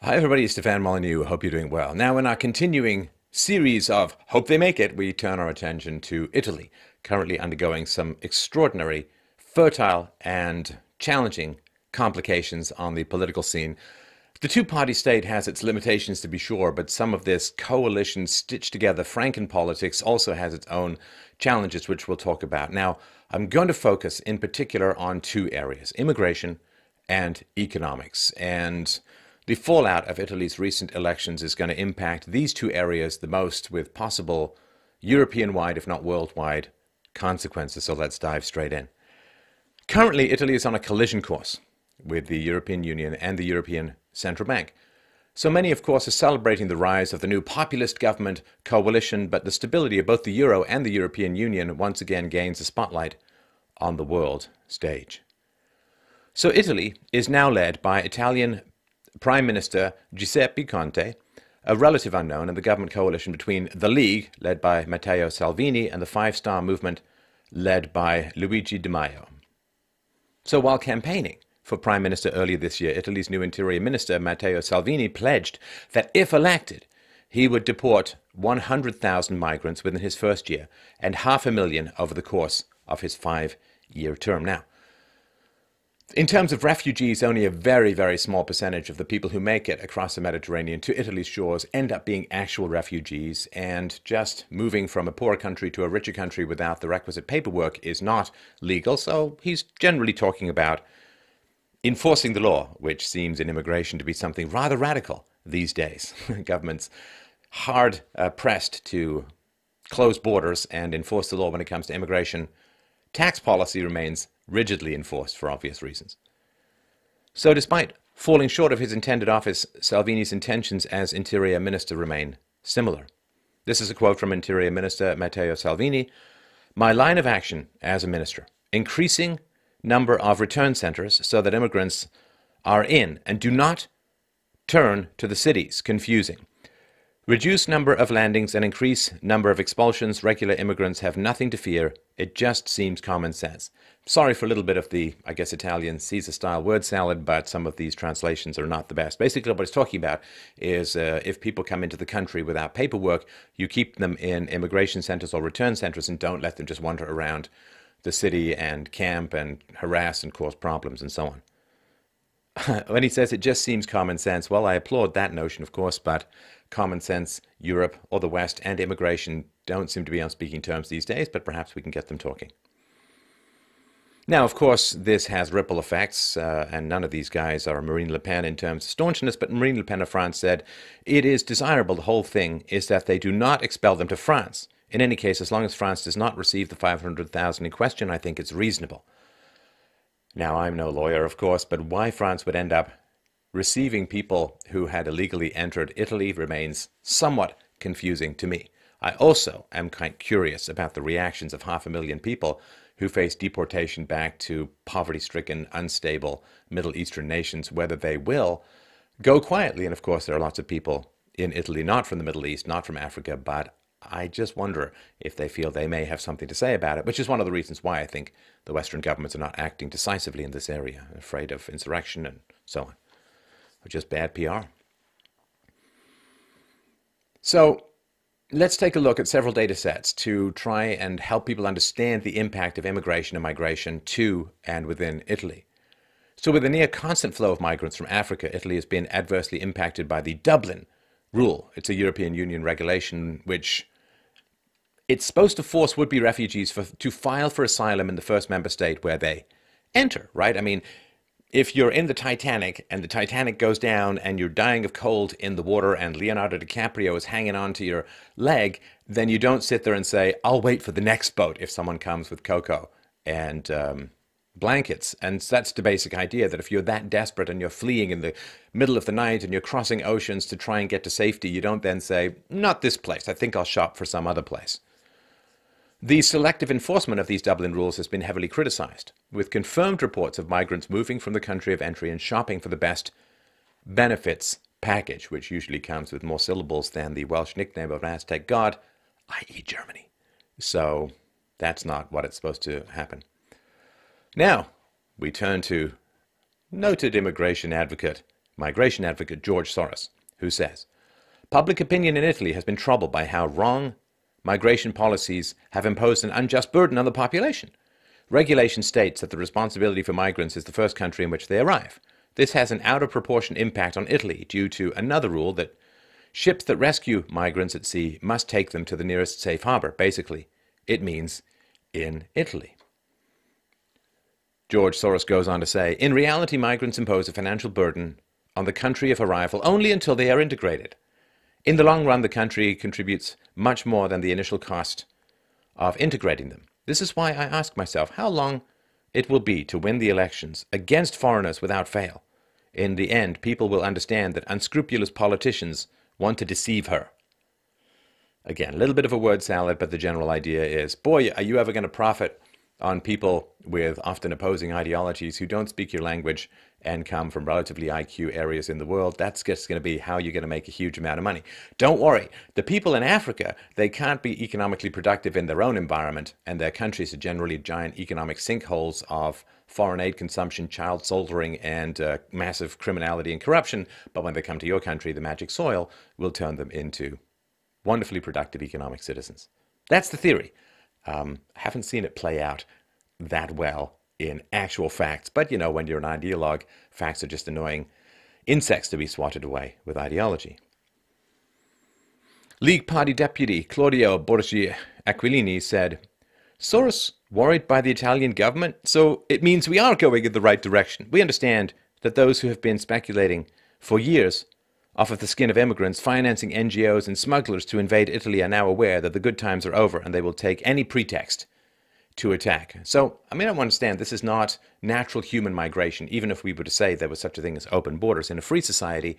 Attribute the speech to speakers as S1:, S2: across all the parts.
S1: Hi everybody, it's Stefan Molyneux. Hope you're doing well. Now in our continuing series of Hope They Make It, we turn our attention to Italy, currently undergoing some extraordinary, fertile and challenging complications on the political scene. The two-party state has its limitations to be sure, but some of this coalition stitched together Franken politics also has its own challenges, which we'll talk about. Now, I'm going to focus in particular on two areas, immigration and economics. And the fallout of Italy's recent elections is going to impact these two areas the most, with possible European-wide, if not worldwide, consequences. So let's dive straight in. Currently, Italy is on a collision course with the European Union and the European Central Bank. So many, of course, are celebrating the rise of the new populist government coalition, but the stability of both the euro and the European Union once again gains a spotlight on the world stage. So Italy is now led by Italian Prime Minister Giuseppe Conte, a relative unknown in the government coalition between the League, led by Matteo Salvini, and the Five Star Movement, led by Luigi Di Maio. So while campaigning for Prime Minister earlier this year, Italy's new Interior Minister, Matteo Salvini, pledged that if elected, he would deport 100,000 migrants within his first year and 500,000 over the course of his 5-year term. Now, in terms of refugees, only a very, very small percentage of the people who make it across the Mediterranean to Italy's shores end up being actual refugees, and just moving from a poor country to a richer country without the requisite paperwork is not legal. So he's generally talking about enforcing the law, which seems in immigration to be something rather radical these days. Governments hard pressed to close borders and enforce the law when it comes to immigration. Tax policy remains rigidly enforced for obvious reasons. So despite falling short of his intended office, Salvini's intentions as Interior Minister remain similar. This is a quote from Interior Minister Matteo Salvini. "My line of action as a minister, increasing number of return centers so that immigrants are in and do not turn to the cities, confusing. Reduce number of landings and increase number of expulsions. Regular immigrants have nothing to fear. It just seems common sense." Sorry for a little bit of the, I guess, Italian Caesar-style word salad, but some of these translations are not the best. Basically, what it's talking about is if people come into the country without paperwork, you keep them in immigration centers or return centers and don't let them just wander around the city and camp and harass and cause problems and so on. When he says it just seems common sense, well, I applaud that notion, of course, but common sense, Europe or the West, and immigration don't seem to be on speaking terms these days, but perhaps we can get them talking. Now, of course, this has ripple effects, and none of these guys are Marine Le Pen in terms of staunchness, but Marine Le Pen of France said it is desirable, the whole thing is that they do not expel them to France. In any case, as long as France does not receive the 500,000 in question, I think it's reasonable. Now, I'm no lawyer, of course, but why France would end up receiving people who had illegally entered Italy remains somewhat confusing to me. I also am quite curious about the reactions of 500,000 people who face deportation back to poverty-stricken, unstable Middle Eastern nations, whether they will go quietly. And of course, there are lots of people in Italy, not from the Middle East, not from Africa, but I just wonder if they feel they may have something to say about it, which is one of the reasons why I think the Western governments are not acting decisively in this area, afraid of insurrection and so on, or just bad PR. So let's take a look at several data sets to try and help people understand the impact of immigration and migration to and within Italy. So with a near constant flow of migrants from Africa, Italy has been adversely impacted by the Dublin rule. It's a European Union regulation which it's supposed to force would-be refugees to file for asylum in the first member state where they enter, right? I mean, if you're in the Titanic and the Titanic goes down and you're dying of cold in the water and Leonardo DiCaprio is hanging on to your leg, then you don't sit there and say, I'll wait for the next boat if someone comes with cocoa and blankets. And that's the basic idea, that if you're that desperate and you're fleeing in the middle of the night and you're crossing oceans to try and get to safety, you don't then say, not this place, I think I'll shop for some other place. The selective enforcement of these Dublin rules has been heavily criticized, with confirmed reports of migrants moving from the country of entry and shopping for the best benefits package, which usually comes with more syllables than the Welsh nickname of an Aztec god, i.e. Germany. So that's not what it's supposed to happen. Now, we turn to noted immigration advocate migration advocate George Soros, who says, public opinion in Italy has been troubled by how wrong migration policies have imposed an unjust burden on the population. Regulation states that the responsibility for migrants is the first country in which they arrive. This has an out of proportion impact on Italy due to another rule that ships that rescue migrants at sea must take them to the nearest safe harbor. Basically, it means in Italy. George Soros goes on to say, in reality, migrants impose a financial burden on the country of arrival only until they are integrated. In the long run, the country contributes much more than the initial cost of integrating them. This is why I ask myself how long it will be to win the elections against foreigners without fail. In the end, people will understand that unscrupulous politicians want to deceive her. Again, a little bit of a word salad, but the general idea is, boy, are you ever going to profit on people with often opposing ideologies who don't speak your language and come from relatively IQ areas in the world? That's just going to be how you're going to make a huge amount of money. Don't worry. The people in Africa, they can't be economically productive in their own environment, and their countries are generally giant economic sinkholes of foreign aid consumption, child soldering, and massive criminality and corruption. But when they come to your country, the magic soil will turn them into wonderfully productive economic citizens. That's the theory. Haven't seen it play out that well in actual facts. But, you know, when you're an ideologue, facts are just annoying insects to be swatted away with ideology. League Party Deputy Claudio Borgi Aquilini said, Soros worried by the Italian government? So it means we are going in the right direction. We understand that those who have been speculating for years off of the skin of immigrants, financing NGOs and smugglers to invade Italy are now aware that the good times are over and they will take any pretext to attack. So, I mean, I understand this is not natural human migration. Even if we were to say there was such a thing as open borders in a free society,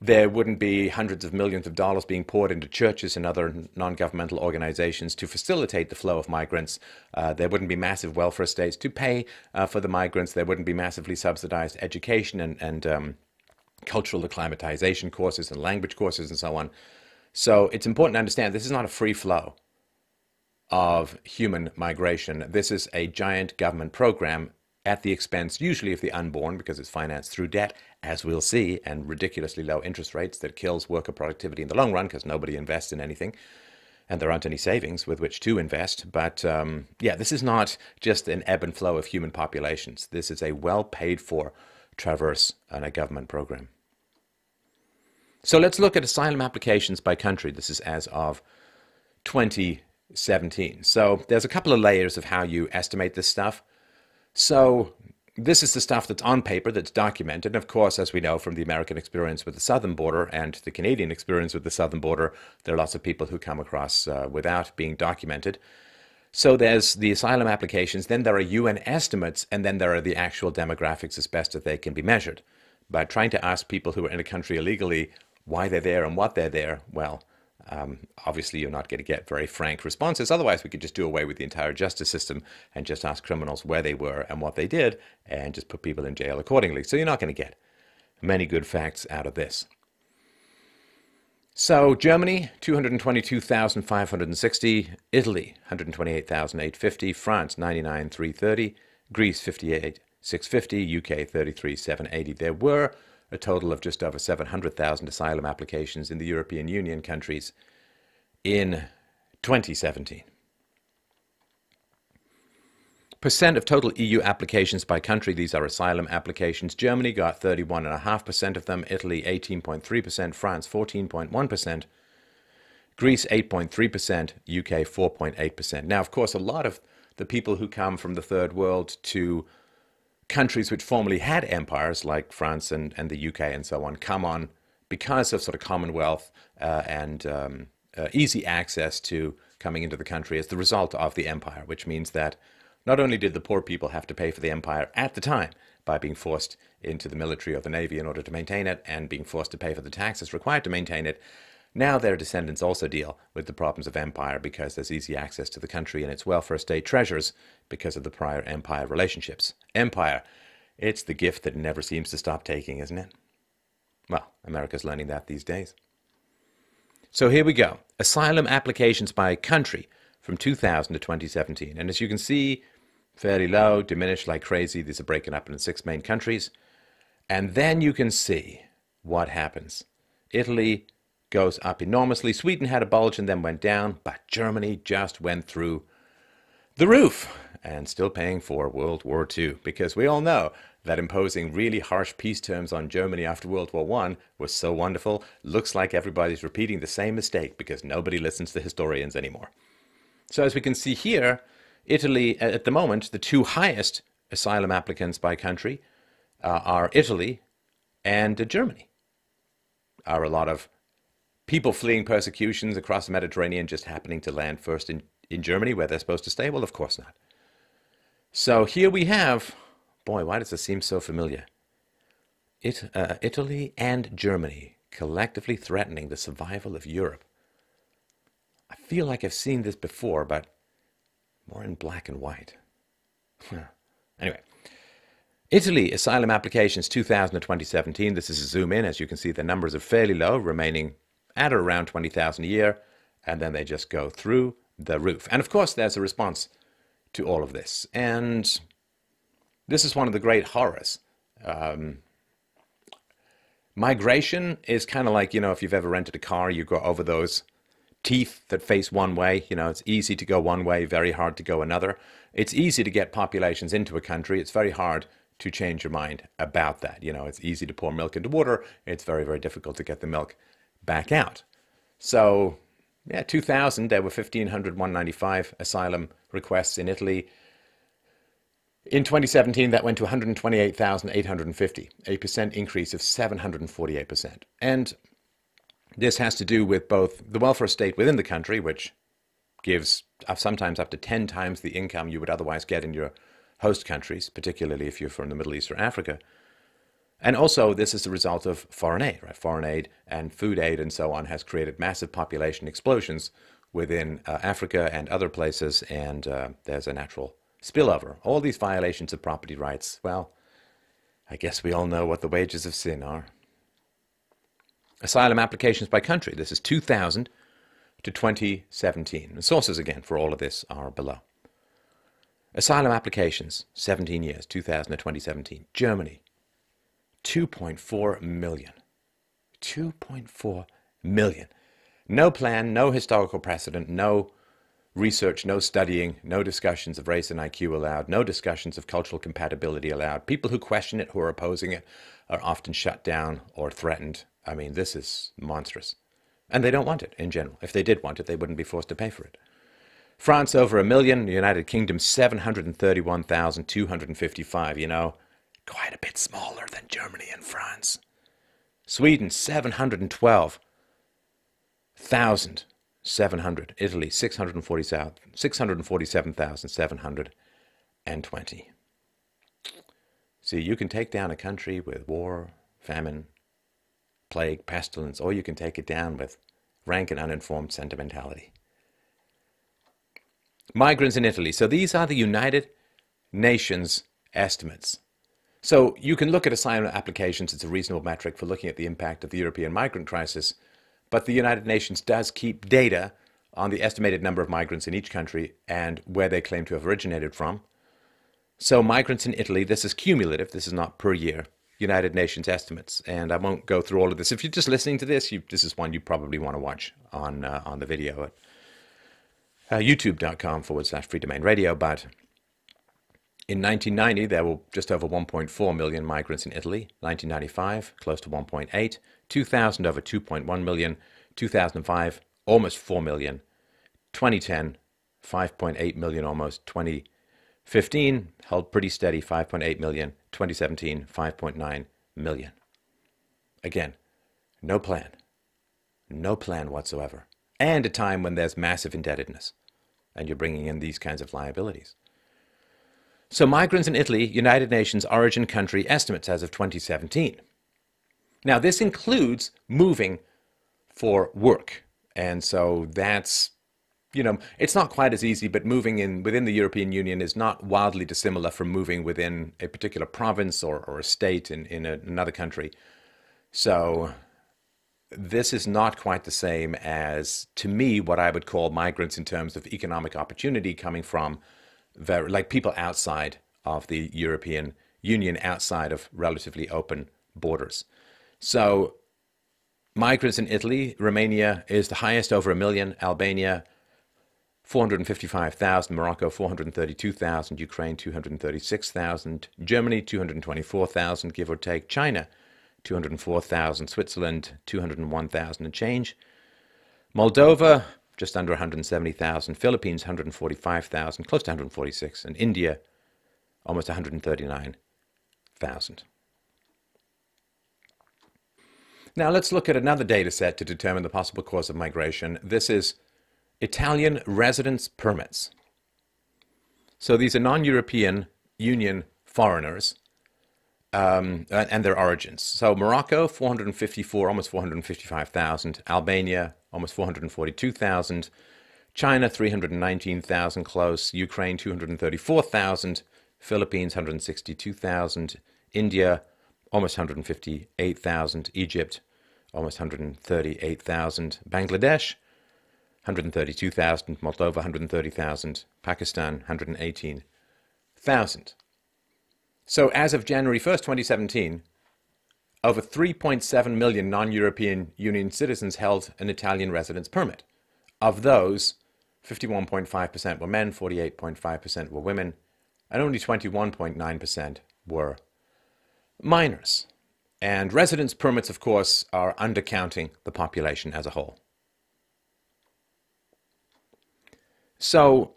S1: there wouldn't be hundreds of millions of dollars being poured into churches and other non-governmental organizations to facilitate the flow of migrants. There wouldn't be massive welfare states to pay for the migrants. There wouldn't be massively subsidized education and cultural acclimatization courses and language courses and so on. So it's important to understand this is not a free flow of human migration. This is a giant government program at the expense usually of the unborn, because it's financed through debt, as we'll see, and ridiculously low interest rates that kills worker productivity in the long run because nobody invests in anything and there aren't any savings with which to invest. But yeah, this is not just an ebb and flow of human populations. This is a well paid for traverse and a government program. So let's look at asylum applications by country. This is as of 2017. So there's a couple of layers of how you estimate this stuff. So this is the stuff that's on paper, that's documented. And of course, as we know from the American experience with the southern border and the Canadian experience with the southern border, there are lots of people who come across without being documented. So there's the asylum applications, then there are UN estimates, and then there are the actual demographics as best as they can be measured. But trying to ask people who are in a country illegally why they're there and what they're there, well, obviously you're not going to get very frank responses. Otherwise, we could just do away with the entire justice system and just ask criminals where they were and what they did and just put people in jail accordingly. So you're not going to get many good facts out of this. So Germany, 222,560, Italy, 128,850, France, 99,330, Greece, 58,650, UK, 33,780. There were a total of just over 700,000 asylum applications in the European Union countries in 2017. Percent of total EU applications by country, these are asylum applications. Germany got 31.5% of them, Italy 18.3%, France 14.1%, Greece 8.3%, UK 4.8%. Now, of course, a lot of the people who come from the third world to countries which formerly had empires like France and the UK and so on come on because of sort of commonwealth and easy access to coming into the country as the result of the empire, which means that not only did the poor people have to pay for the empire at the time by being forced into the military or the navy in order to maintain it and being forced to pay for the taxes required to maintain it, now their descendants also deal with the problems of empire because there's easy access to the country and its welfare state treasures because of the prior empire relationships. Empire, it's the gift that never seems to stop taking, isn't it? Well, America's learning that these days. So here we go. Asylum applications by country from 2000 to 2017. And as you can see, fairly low, diminished like crazy. These are broken up into 6 main countries. And then you can see what happens. Italy goes up enormously. Sweden had a bulge and then went down, but Germany just went through the roof and still paying for World War II, because we all know that imposing really harsh peace terms on Germany after World War I was so wonderful. Looks like everybody's repeating the same mistake because nobody listens to historians anymore. So as we can see here, Italy, at the moment, the two highest asylum applicants by country are Italy and Germany. Are a lot of people fleeing persecutions across the Mediterranean just happening to land first in Germany, where they're supposed to stay? Well, of course not. So here we have, boy, why does this seem so familiar? Italy and Germany collectively threatening the survival of Europe. I feel like I've seen this before, but more in black and white. Anyway, Italy, asylum applications 2000 to 2017. This is a zoom in. As you can see, the numbers are fairly low, remaining at or around 20,000 a year, and then they just go through the roof. And of course, there's a response to all of this. And this is one of the great horrors. Migration is kind of like, you know, if you've ever rented a car, you go over those teeth that face one way. You know, it's easy to go one way, very hard to go another. It's easy to get populations into a country. It's very hard to change your mind about that. You know, it's easy to pour milk into water. It's very, very difficult to get the milk back out. So, yeah, 2000, there were 1,195 asylum requests in Italy. In 2017, that went to 128,850, a percent increase of 748%. And this has to do with both the welfare state within the country, which gives sometimes up to 10 times the income you would otherwise get in your host countries, particularly if you're from the Middle East or Africa. And also, this is the result of foreign aid, right? Foreign aid and food aid and so on has created massive population explosions within Africa and other places, and there's a natural spillover. All these violations of property rights, well, I guess we all know what the wages of sin are. Asylum applications by country. This is 2000 to 2017. The sources, again, for all of this are below. Asylum applications, 17 years, 2000 to 2017. Germany, 2.4 million. 2.4 million. No plan, no historical precedent, no research, no studying, no discussions of race and IQ allowed, no discussions of cultural compatibility allowed. People who question it, who are opposing it, are often shut down or threatened. I mean, this is monstrous. And they don't want it in general. If they did want it, they wouldn't be forced to pay for it. France, over 1 million. The United Kingdom, 731,255. You know, quite a bit smaller than Germany and France. Sweden, 712,700. Italy, 647,720. See, you can take down a country with war, famine, plague, pestilence, or you can take it down with rank and uninformed sentimentality. Migrants in Italy. So these are the United Nations estimates. So you can look at asylum applications. It's a reasonable metric for looking at the impact of the European migrant crisis. But the United Nations does keep data on the estimated number of migrants in each country and where they claim to have originated from. So migrants in Italy, this is cumulative. This is not per year. United Nations estimates. And I won't go through all of this. If you're just listening to this, this is one you probably want to watch on the video at youtube.com/free domain radio. But in 1990, there were just over 1.4 million migrants in Italy. 1995, close to 1.8. 2000, over 2.1 million. 2005, almost 4 million. 2010, 5.8 million almost. 2015, held pretty steady, 5.8 million. 2017, 5.9 million. Again, no plan. No plan whatsoever. And a time when there's massive indebtedness. And you're bringing in these kinds of liabilities. So migrants in Italy, United Nations origin country estimates as of 2017. Now, this includes moving for work. And so that's, you know, it's not quite as easy, but moving within the European Union is not wildly dissimilar from moving within a particular province or a state in another country. So this is not quite the same as, to me, what I would call migrants in terms of economic opportunity coming from like people outside of the European Union, outside of relatively open borders. So migrants in Italy, Romania is the highest, over 1 million. Albania, 455,000. Morocco, 432,000. Ukraine, 236,000. Germany, 224,000, give or take. China, 204,000. Switzerland, 201,000 and change. Moldova, just under 170,000. Philippines, 145,000, close to 146. And India, almost 139,000. Now let's look at another data set to determine the possible cause of migration. This is Italian residence permits. So these are non-European Union foreigners and their origins. So Morocco, 454, almost 455,000. Albania, almost 442,000. China, 319,000 close. Ukraine, 234,000. Philippines, 162,000. India, almost 158,000. Egypt, almost 138,000. Bangladesh, 132,000. Moldova, 130,000. Pakistan, 118,000. So as of January 1st, 2017, over 3.7 million non-European Union citizens held an Italian residence permit. Of those, 51.5% were men, 48.5% were women, and only 21.9% were minors. And residence permits, of course, are undercounting the population as a whole. So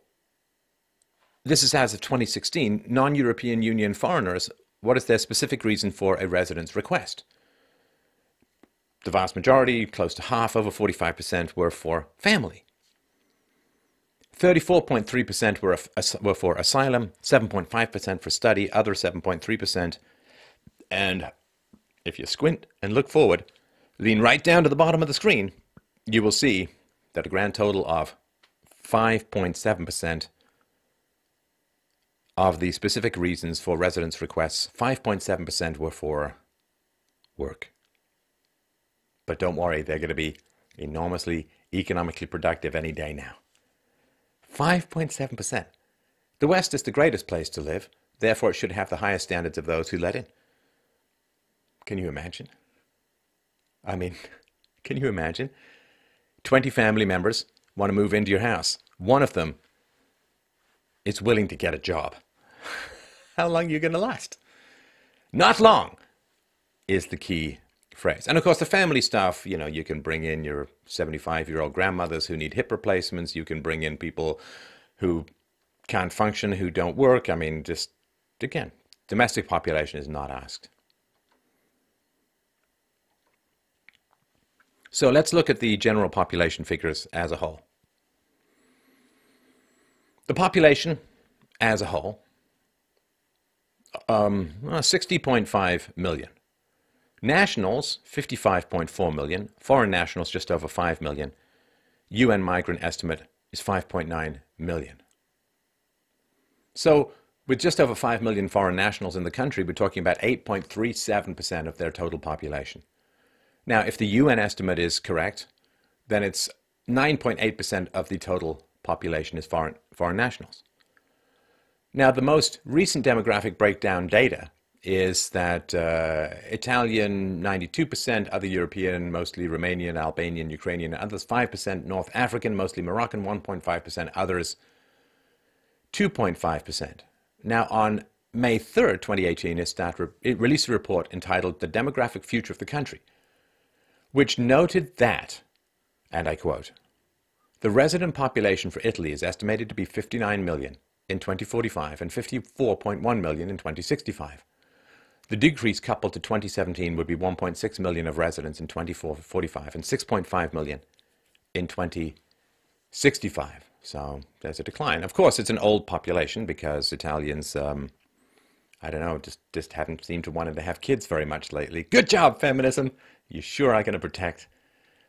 S1: this is as of 2016. Non-European Union foreigners, what is their specific reason for a residence request? The vast majority, close to half, over 45%, were for family. 34.3% were for asylum, 7.5% for study, other 7.3%. And if you squint and look forward, lean right down to the bottom of the screen, you will see that a grand total of 5.7% of the specific reasons for residence requests, 5.7% were for work. But don't worry, they're going to be enormously economically productive any day now. 5.7%. The West is the greatest place to live, therefore it should have the highest standards of those who let in. Can you imagine? I mean, can you imagine? 20 family members want to move into your house. One of them is willing to get a job. How long are you going to last? Not long is the key phrase. And of course, the family stuff, you know, you can bring in your 75-year-old grandmothers who need hip replacements. You can bring in people who can't function, who don't work. I mean, just, again, domestic population is not asked. So let's look at the general population figures as a whole. The population as a whole, 60.5 million. Nationals, 55.4 million. Foreign nationals, just over 5 million. UN migrant estimate is 5.9 million. So with just over 5 million foreign nationals in the country, we're talking about 8.37% of their total population. Now, if the UN estimate is correct, then it's 9.8% of the total population is foreign nationals. Now, the most recent demographic breakdown data is that Italian 92%, other European, mostly Romanian, Albanian, Ukrainian, others 5%, North African, mostly Moroccan, 1.5%, others 2.5%. Now, on May 3rd, 2018, it released a report entitled The Demographic Future of the Country, which noted that, and I quote, the resident population for Italy is estimated to be 59 million in 2045 and 54.1 million in 2065. The decrease coupled to 2017 would be 1.6 million of residents in 2045 and 6.5 million in 2065. So there's a decline. Of course, it's an old population because Italians, I don't know, just haven't seemed to want to have kids very much lately. Good job, feminism! You sure are going to protect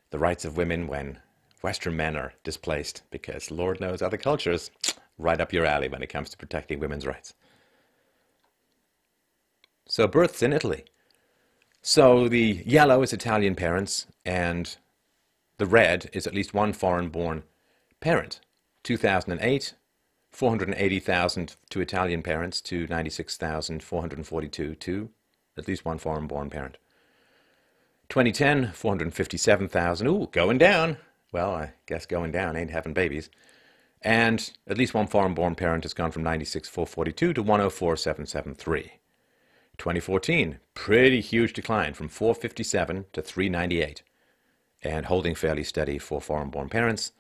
S1: the rights of women when Western men are displaced, because Lord knows other cultures, right up your alley when it comes to protecting women's rights. So births in Italy. So the yellow is Italian parents, and the red is at least one foreign-born parent. 2008, 480,000 to Italian parents, to 96,442 to at least one foreign-born parent. 2010, 457,000. Ooh, going down. Well, I guess going down ain't having babies. And at least one foreign-born parent has gone from 96,442 to 104,773. 2014, pretty huge decline from 457 to 398, and holding fairly steady for foreign-born parents.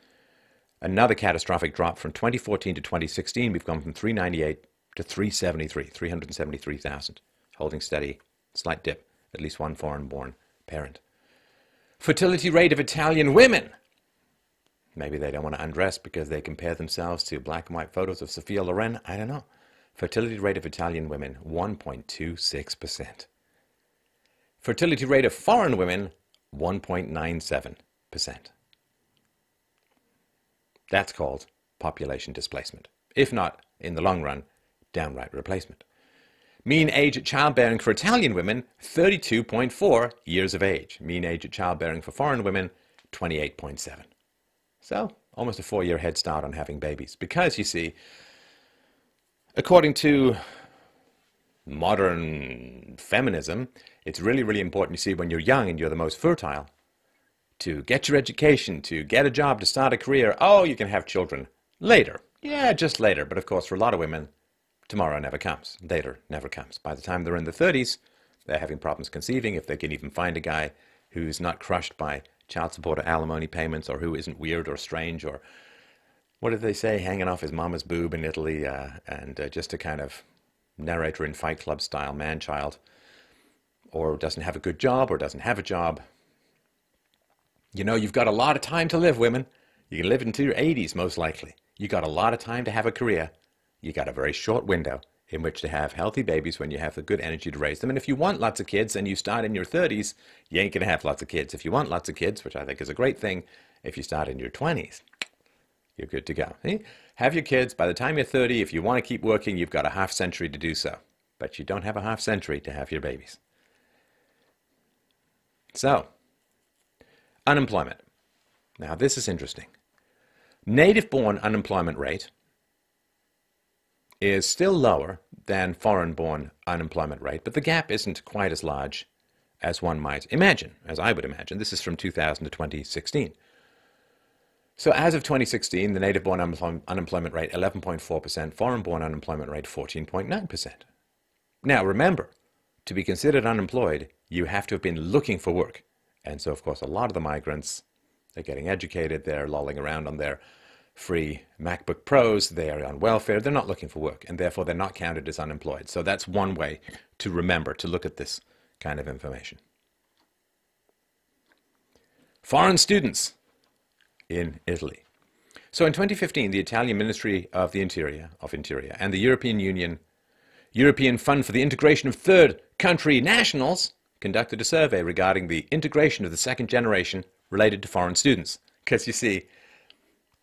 S1: Another catastrophic drop from 2014 to 2016. We've gone from 398 to 373, 373,000, holding steady, slight dip, at least one foreign-born parent. Fertility rate of Italian women. Maybe they don't want to undress because they compare themselves to black and white photos of Sophia Loren. I don't know. Fertility rate of Italian women, 1.26%. Fertility rate of foreign women, 1.97%. That's called population displacement. If not, in the long run, downright replacement. Mean age at childbearing for Italian women, 32.4 years of age. Mean age at childbearing for foreign women, 28.7. So, almost a 4-year head start on having babies. Because, you see, according to modern feminism, it's really, really important, you see, when you're young and you're the most fertile, to get your education, to get a job, to start a career. Oh, you can have children later. Yeah, just later. But of course, for a lot of women, tomorrow never comes. Later never comes. By the time they're in the 30s, they're having problems conceiving, if they can even find a guy who's not crushed by child support or alimony payments, or who isn't weird or strange, or what did they say, hanging off his mama's boob in Italy, and just a kind of narrator in Fight Club style man-child, or doesn't have a good job, or doesn't have a job. You know, you've got a lot of time to live, women. You can live into your 80s, most likely. You got a lot of time to have a career. You got a very short window in which to have healthy babies when you have the good energy to raise them. And if you want lots of kids and you start in your 30s, you ain't going to have lots of kids. If you want lots of kids, which I think is a great thing, if you start in your 20s, you're good to go. See? Have your kids. By the time you're 30, if you want to keep working, you've got a half century to do so. But you don't have a half century to have your babies. So, unemployment. Now, this is interesting. Native-born unemployment rate is still lower than foreign-born unemployment rate, but the gap isn't quite as large as one might imagine, as I would imagine. This is from 2000 to 2016. So as of 2016, the native-born unemployment rate, 11.4%, foreign-born unemployment rate, 14.9%. Now, remember, to be considered unemployed, you have to have been looking for work. And so, of course, a lot of the migrants, they're getting educated, they're lolling around on their free MacBook Pros, they are on welfare, they're not looking for work, and therefore they're not counted as unemployed. So that's one way to remember, to look at this kind of information. Foreign students in Italy. So in 2015, the Italian Ministry of the Interior, and the European Union, European Fund for the Integration of Third Country Nationals, conducted a survey regarding the integration of the second generation related to foreign students. Because you see,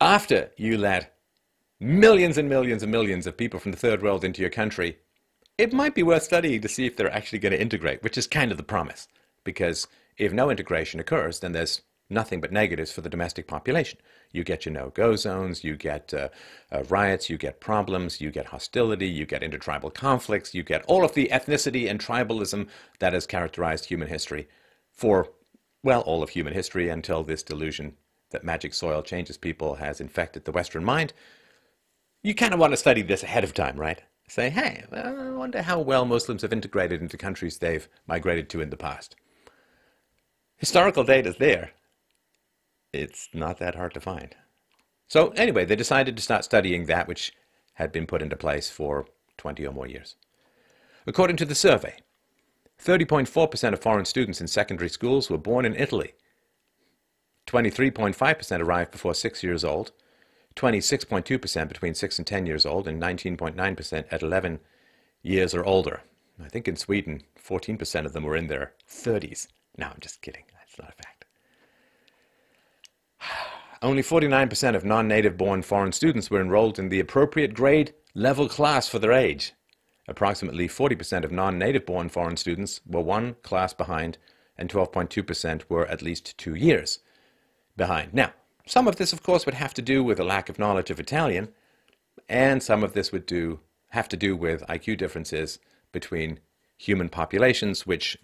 S1: after you let millions and millions and millions of people from the third world into your country, it might be worth studying to see if they're actually going to integrate, which is kind of the promise. Because if no integration occurs, then there's nothing but negatives for the domestic population. You get your no-go zones, you get riots, you get problems, you get hostility, you get intertribal conflicts, you get all of the ethnicity and tribalism that has characterized human history for, well, all of human history until this delusion that magic soil changes people has infected the Western mind. You kind of want to study this ahead of time, right? Say, hey, I wonder how well Muslims have integrated into countries they've migrated to in the past. Historical data is there. It's not that hard to find. So anyway, they decided to start studying that which had been put into place for 20 or more years. According to the survey, 30.4% of foreign students in secondary schools were born in Italy. 23.5% arrived before 6 years old, 26.2% between 6 and 10 years old, and 19.9% at 11 years or older. I think in Sweden, 14% of them were in their 30s. No, I'm just kidding. That's not a fact. Only 49% of non-native born foreign students were enrolled in the appropriate grade level class for their age. Approximately 40% of non-native born foreign students were one class behind, and 12.2% were at least 2 years behind. Now, some of this, of course, would have to do with a lack of knowledge of Italian, and some of this would have to do with IQ differences between human populations, which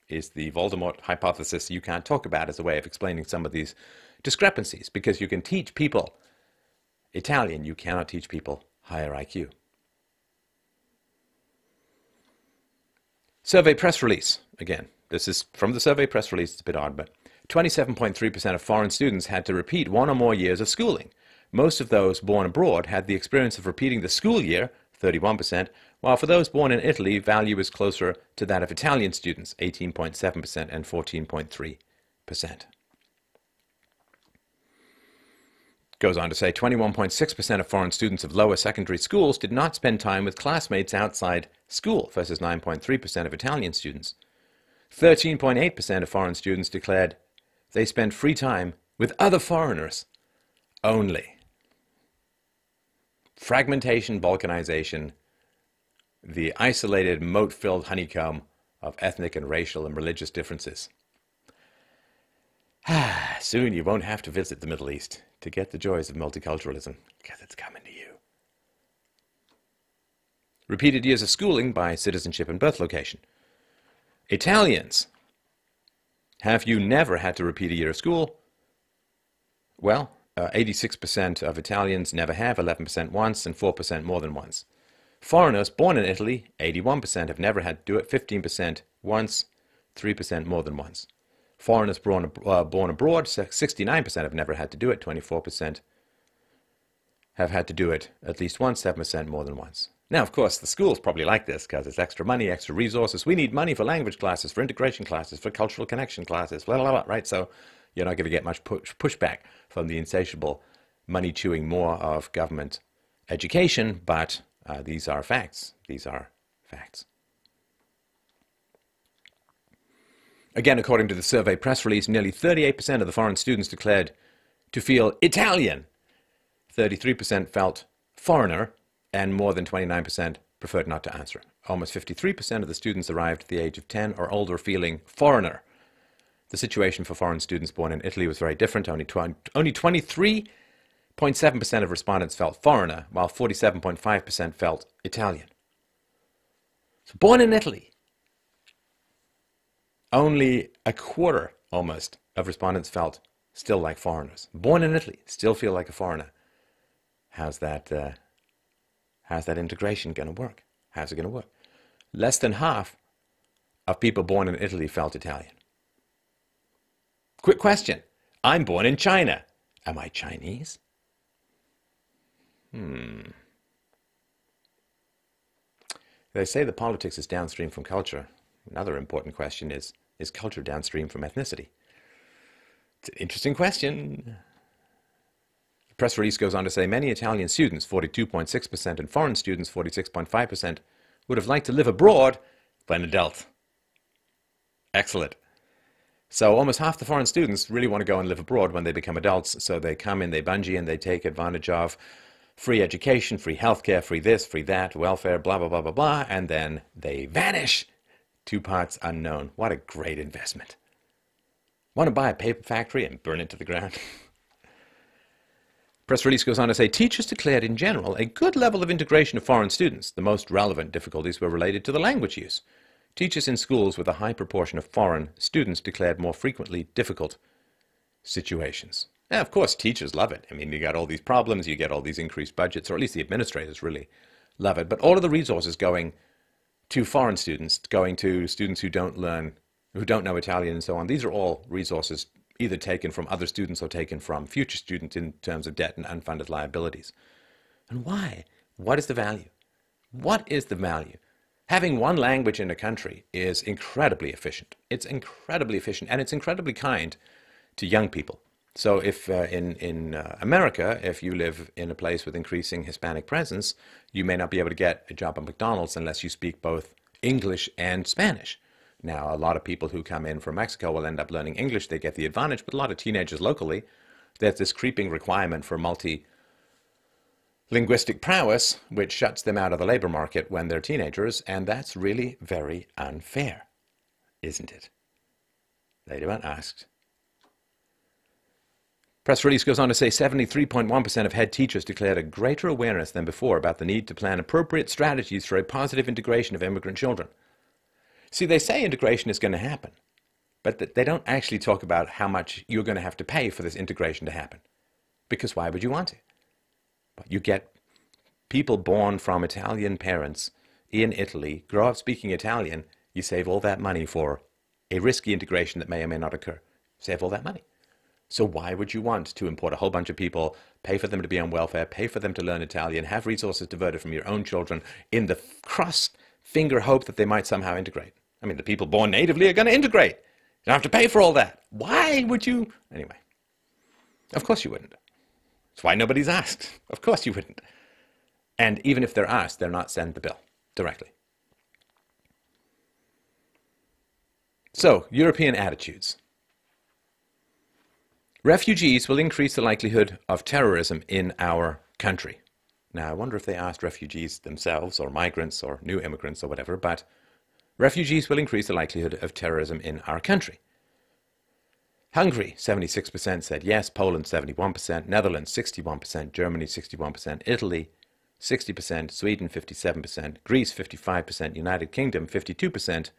S1: is the Voldemort hypothesis you can't talk about as a way of explaining some of these discrepancies, because you can teach people Italian, you cannot teach people higher IQ. Survey press release. Again, this is from the survey press release. It's a bit odd, but 27.3% of foreign students had to repeat 1 or more years of schooling. Most of those born abroad had the experience of repeating the school year, 31%, while for those born in Italy, value is closer to that of Italian students, 18.7% and 14.3%. Goes on to say 21.6% of foreign students of lower secondary schools did not spend time with classmates outside school versus 9.3% of Italian students. 13.8% of foreign students declared they spent free time with other foreigners only. Fragmentation, balkanization, the isolated, moat-filled honeycomb of ethnic and racial and religious differences. Soon you won't have to visit the Middle East to get the joys of multiculturalism, because it's coming to you. Repeated years of schooling by citizenship and birth location. Italians. Have you never had to repeat a year of school? Well, 86% of Italians never have, 11% once, and 4% more than once. Foreigners born in Italy, 81% have never had to do it, 15% once, 3% more than once. Foreigners born abroad, 69% have never had to do it, 24% have had to do it at least once, 7% more than once. Now, of course, the schools probably like this because it's extra money, extra resources. We need money for language classes, for integration classes, for cultural connection classes, blah, blah, blah, right? So you're not going to get much pushback from the insatiable money-chewing more of government education, but these are facts. These are facts. Again, according to the survey press release, nearly 38% of the foreign students declared to feel Italian. 33% felt foreigner, and more than 29% preferred not to answer. Almost 53% of the students arrived at the age of 10 or older feeling foreigner. The situation for foreign students born in Italy was very different. Only 23.7% of respondents felt foreigner, while 47.5% felt Italian. So born in Italy, only a quarter, almost, of respondents felt still like foreigners. Born in Italy, still feel like a foreigner. How's that integration going to work? How's it going to work? Less than half of people born in Italy felt Italian. Quick question. I'm born in China. Am I Chinese? They say that politics is downstream from culture. Another important question is culture downstream from ethnicity? It's an interesting question. The press release goes on to say many Italian students, 42.6%, and foreign students, 46.5%, would have liked to live abroad when adult. Excellent. So almost half the foreign students really want to go and live abroad when they become adults. So they come in, they bungee, and they take advantage of free education, free healthcare, free this, free that, welfare, blah, blah, blah, blah, blah, and then they vanish. 2 parts unknown. What a great investment. Want to buy a paper factory and burn it to the ground? Press release goes on to say teachers declared in general a good level of integration of foreign students. The most relevant difficulties were related to the language use. Teachers in schools with a high proportion of foreign students declared more frequently difficult situations. Now, of course, teachers love it. I mean, you got all these problems, you get all these increased budgets, or at least the administrators really love it. But all of the resources going to foreign students, going to students who don't know Italian and so on, these are all resources either taken from other students or taken from future students in terms of debt and unfunded liabilities. And why? What is the value? What is the value? Having one language in a country is incredibly efficient. It's incredibly efficient, and it's incredibly kind to young people. So if in America, if you live in a place with increasing Hispanic presence, you may not be able to get a job at McDonald's unless you speak both English and Spanish. Now, a lot of people who come in from Mexico will end up learning English. They get the advantage, but a lot of teenagers locally, there's this creeping requirement for multi-linguistic prowess, which shuts them out of the labor market when they're teenagers, and that's really very unfair, isn't it? Later on asked. Press release goes on to say 73.1% of head teachers declared a greater awareness than before about the need to plan appropriate strategies for a positive integration of immigrant children. See, they say integration is going to happen, but they don't actually talk about how much you're going to have to pay for this integration to happen. Because why would you want it? You get people born from Italian parents in Italy, grow up speaking Italian, you save all that money for a risky integration that may or may not occur. Save all that money. So why would you want to import a whole bunch of people, pay for them to be on welfare, pay for them to learn Italian, have resources diverted from your own children in the cross-finger hope that they might somehow integrate? I mean, the people born natively are going to integrate. You don't have to pay for all that. Why would you? Anyway, of course you wouldn't. That's why nobody's asked. Of course you wouldn't. And even if they're asked, they're not sent the bill directly. So, European attitudes. Refugees will increase the likelihood of terrorism in our country. Now, I wonder if they asked refugees themselves, or migrants, or new immigrants, or whatever, but refugees will increase the likelihood of terrorism in our country. Hungary, 76% said yes, Poland, 71%, Netherlands, 61%, Germany, 61%, Italy, 60%, Sweden, 57%, Greece, 55%, United Kingdom, 52%,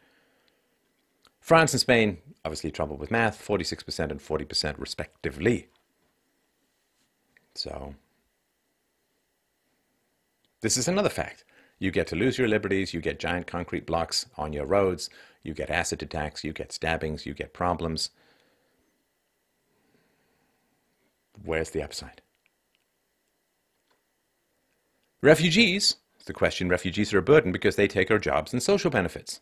S1: France and Spain, obviously trouble with math, 46% and 40% respectively. So, this is another fact. You get to lose your liberties, you get giant concrete blocks on your roads, you get acid attacks, you get stabbings, you get problems. Where's the upside? Refugees, the question, refugees are a burden because they take our jobs and social benefits.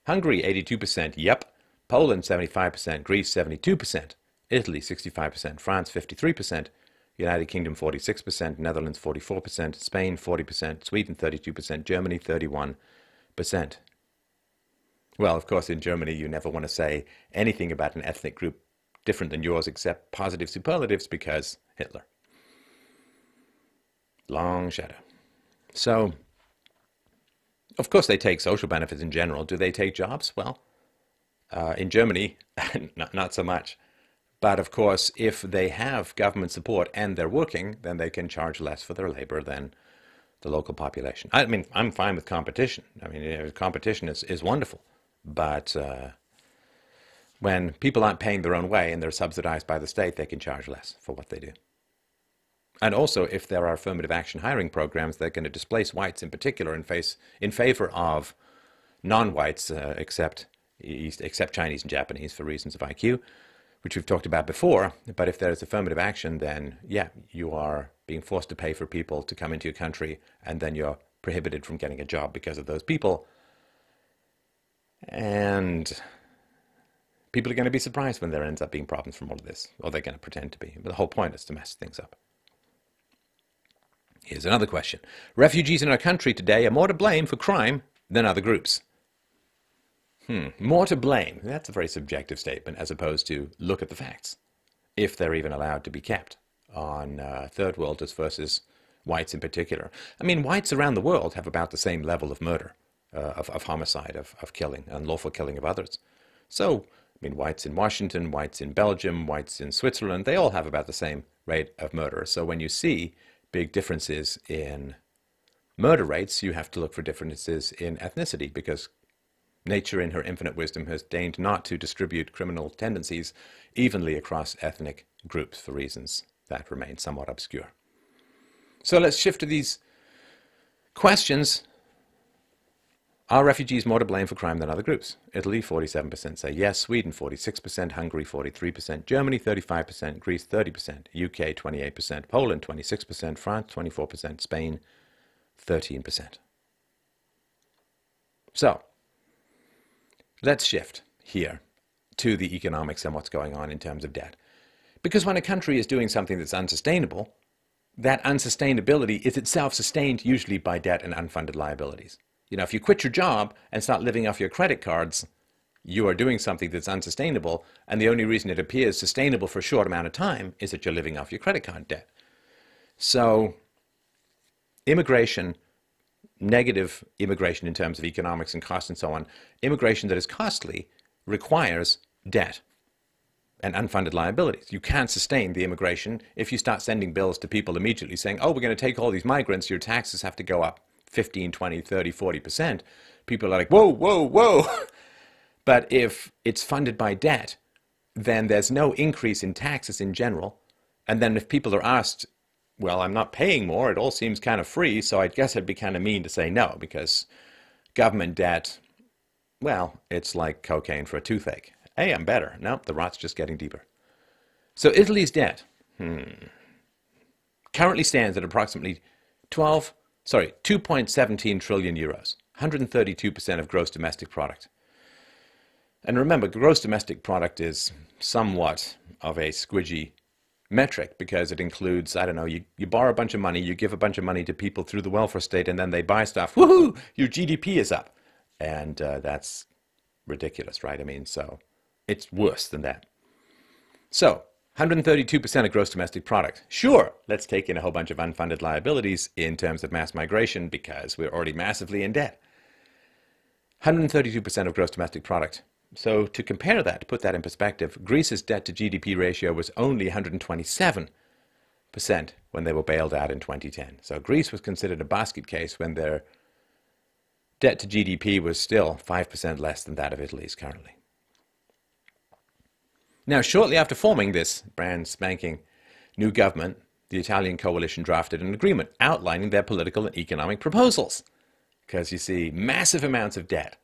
S1: Hungary, 82%, yep. Poland, 75%, Greece, 72%, Italy, 65%, France, 53%, United Kingdom, 46%, Netherlands, 44%, Spain, 40%, Sweden, 32%, Germany, 31%. Well, of course, in Germany, you never want to say anything about an ethnic group different than yours except positive superlatives because Hitler. Long shadow. So, of course, they take social benefits in general. Do they take jobs? Well, in Germany, not so much. But of course, if they have government support and they're working, then they can charge less for their labor than the local population. I mean, I'm fine with competition. I mean, competition is wonderful. But when people aren't paying their own way and they're subsidized by the state, they can charge less for what they do. And also, if there are affirmative action hiring programs that are going to displace whites in particular in favor of non-whites, except Chinese and Japanese for reasons of IQ, which we've talked about before. But if there's affirmative action, then yeah, you are being forced to pay for people to come into your country, and then you're prohibited from getting a job because of those people. And people are going to be surprised when there ends up being problems from all of this, or they're going to pretend to be. But the whole point is to mess things up. Here's another question. Refugees in our country today are more to blame for crime than other groups. More to blame. That's a very subjective statement as opposed to look at the facts, if they're even allowed to be kept on third worlders versus whites in particular. I mean, whites around the world have about the same level of murder, of homicide, of killing, unlawful killing of others. So, I mean, whites in Washington, whites in Belgium, whites in Switzerland, they all have about the same rate of murder. So when you see big differences in murder rates, you have to look for differences in ethnicity, because nature in her infinite wisdom has deigned not to distribute criminal tendencies evenly across ethnic groups for reasons that remain somewhat obscure. So let's shift to these questions. Are refugees more to blame for crime than other groups? Italy, 47% say yes. Sweden, 46%. Hungary, 43%. Germany, 35%. Greece, 30%. UK, 28%. Poland, 26%. France, 24%. Spain, 13%. So, let's shift here to the economics and what's going on in terms of debt. Because when a country is doing something that's unsustainable, that unsustainability is itself sustained usually by debt and unfunded liabilities. You know, if you quit your job and start living off your credit cards, you are doing something that's unsustainable, and the only reason it appears sustainable for a short amount of time is that you're living off your credit card debt. So, immigration, negative immigration in terms of economics and cost and so on, immigration that is costly requires debt and unfunded liabilities. You can't sustain the immigration if you start sending bills to people immediately saying, oh, we're going to take all these migrants, your taxes have to go up 15, 20, 30, 40%, people are like, whoa, whoa, whoa. But if it's funded by debt, then there's no increase in taxes in general. And then if people are asked, well, I'm not paying more, it all seems kind of free, so I guess it'd be kind of mean to say no, because government debt, well, it's like cocaine for a toothache. Hey, I'm better. No, the rot's just getting deeper. So Italy's debt currently stands at approximately 2.17 trillion euros, 132% of gross domestic product. And remember, gross domestic product is somewhat of a squidgy metric because it includes, I don't know, you borrow a bunch of money, you give a bunch of money to people through the welfare state, and then they buy stuff. Woohoo! Your GDP is up. And that's ridiculous, right? I mean, so it's worse than that. So 132% of gross domestic product. Sure, let's take in a whole bunch of unfunded liabilities in terms of mass migration because we're already massively in debt. 132% of gross domestic product. So to compare that, to put that in perspective, Greece's debt to GDP ratio was only 127% when they were bailed out in 2010. So Greece was considered a basket case when their debt to GDP was still 5% less than that of Italy's currently. Now, shortly after forming this brand spanking new government, the Italian coalition drafted an agreement outlining their political and economic proposals. Because you see, massive amounts of debt.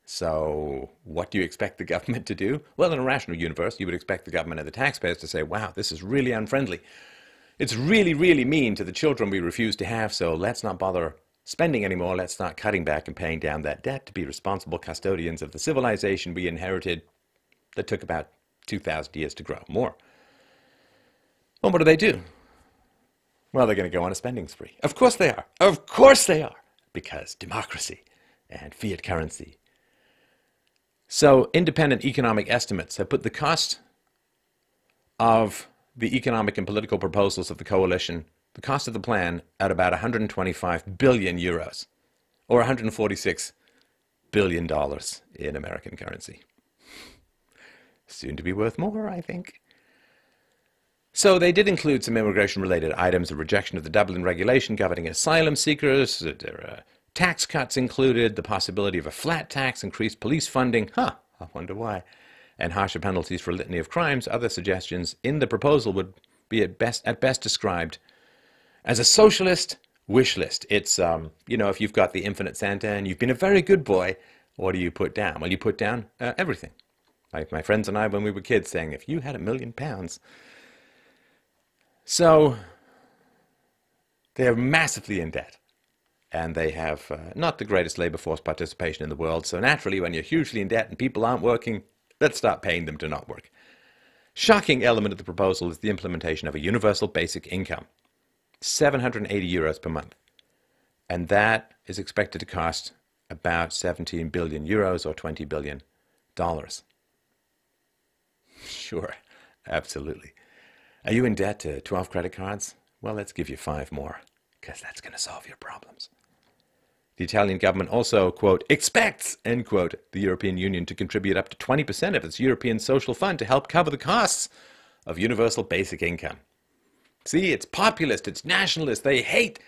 S1: So what do you expect the government to do? Well, in a rational universe, you would expect the government and the taxpayers to say, wow, this is really unfriendly. It's really, really mean to the children we refuse to have, so let's not bother spending anymore. Let's start cutting back and paying down that debt to be responsible custodians of the civilization we inherited that took about 2,000 years to grow, more. Well, what do? Well, they're going to go on a spending spree. Of course they are. Of course they are. Because democracy and fiat currency. So independent economic estimates have put the cost of the economic and political proposals of the coalition, the cost of the plan, at about 125 billion euros, or $146 billion in American currency. Soon to be worth more, I think. So they did include some immigration-related items, a rejection of the Dublin regulation governing asylum seekers, there are tax cuts included, the possibility of a flat tax, increased police funding, I wonder why, and harsher penalties for a litany of crimes. Other suggestions in the proposal would be at best described as a socialist wish list. It's, if you've got the infinite Santa and you've been a very good boy, what do you put down? Well, you put down everything. Like my friends and I, when we were kids, saying, if you had £1 million. So they are massively in debt. And they have not the greatest labor force participation in the world. So naturally, when you're hugely in debt and people aren't working, let's start paying them to not work. Shocking element of the proposal is the implementation of a universal basic income, 780 euros per month. And that is expected to cost about 17 billion euros or $20 billion. Sure, absolutely. Are you in debt to 12 credit cards? Well, let's give you 5 more, because that's going to solve your problems. The Italian government also, quote, expects, end quote, the European Union to contribute up to 20% of its European Social Fund to help cover the costs of universal basic income. See, it's populist, it's nationalist, they hate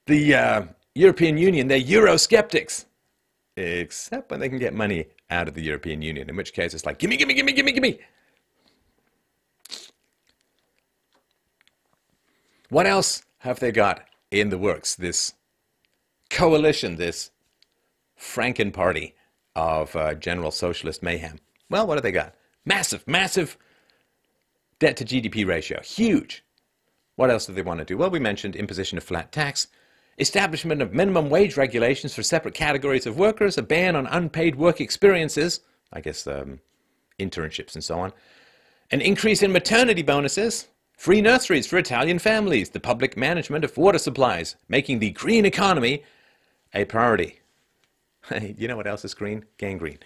S1: the European Union, they're Eurosceptics. Except when they can get money out of the European Union, in which case it's like, gimme, gimme, gimme, gimme, gimme. What else have they got in the works? This coalition, this Franken party of general socialist mayhem. Well, what have they got? Massive, massive debt to GDP ratio. Huge. What else do they want to do? Well, we mentioned imposition of flat tax, establishment of minimum wage regulations for separate categories of workers, a ban on unpaid work experiences, I guess internships and so on, an increase in maternity bonuses, free nurseries for Italian families, the public management of water supplies, making the green economy a priority. You know what else is green? Gangrene.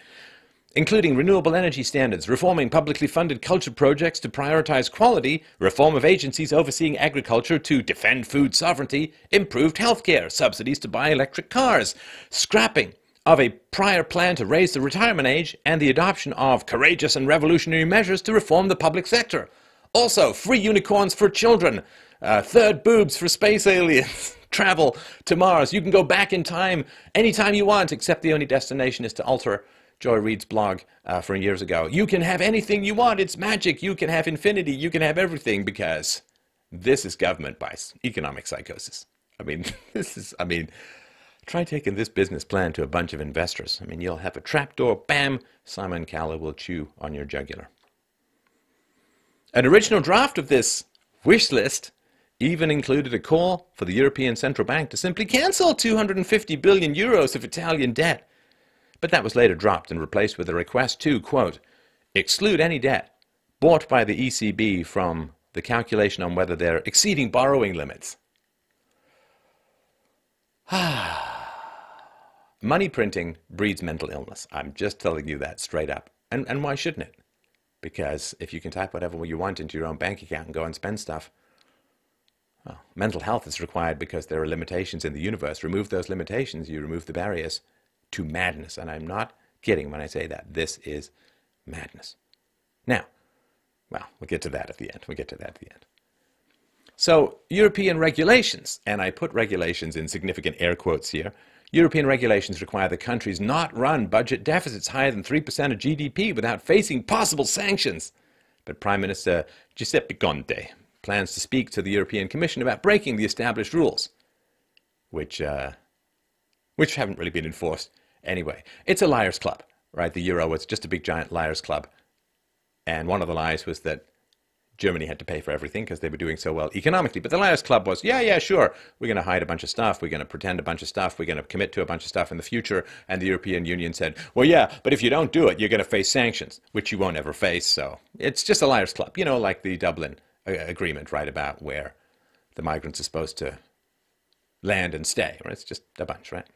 S1: Including renewable energy standards, reforming publicly funded culture projects to prioritize quality, reform of agencies overseeing agriculture to defend food sovereignty, improved healthcare, subsidies to buy electric cars, scrapping of a prior plan to raise the retirement age, and the adoption of courageous and revolutionary measures to reform the public sector. Also, free unicorns for children, third boobs for space aliens, travel to Mars. You can go back in time anytime you want, except the only destination is to alter Joy Reid's blog from years ago. You can have anything you want. It's magic. You can have infinity. You can have everything, because this is government by economic psychosis. Try taking this business plan to a bunch of investors. You'll have a trapdoor, bam, Simon Cowell will chew on your jugular. An original draft of this wish list even included a call for the European Central Bank to simply cancel 250 billion euros of Italian debt. But that was later dropped and replaced with a request to, quote, exclude any debt bought by the ECB from the calculation on whether they're exceeding borrowing limits. Money printing breeds mental illness. I'm just telling you that straight up. And why shouldn't it? Because if you can type whatever you want into your own bank account and go and spend stuff, well, mental health is required because there are limitations in the universe. Remove those limitations, you remove the barriers to madness. And I'm not kidding when I say that. This is madness. Now, well, we'll get to that at the end. So, European regulations, and I put regulations in significant air quotes here. European regulations require that countries not run budget deficits higher than 3% of GDP without facing possible sanctions. But Prime Minister Giuseppe Conte plans to speak to the European Commission about breaking the established rules, which haven't really been enforced anyway. It's a liar's club, right? The euro was just a big giant liar's club. And one of the lies was that Germany had to pay for everything because they were doing so well economically. But the liar's club was, yeah, sure, we're going to hide a bunch of stuff, we're going to pretend a bunch of stuff, we're going to commit to a bunch of stuff in the future. And the European Union said, well, yeah, but if you don't do it, you're going to face sanctions, which you won't ever face. So it's just a liar's club, like the Dublin Agreement, right, about where the migrants are supposed to land and stay. Right? It's just a bunch, right?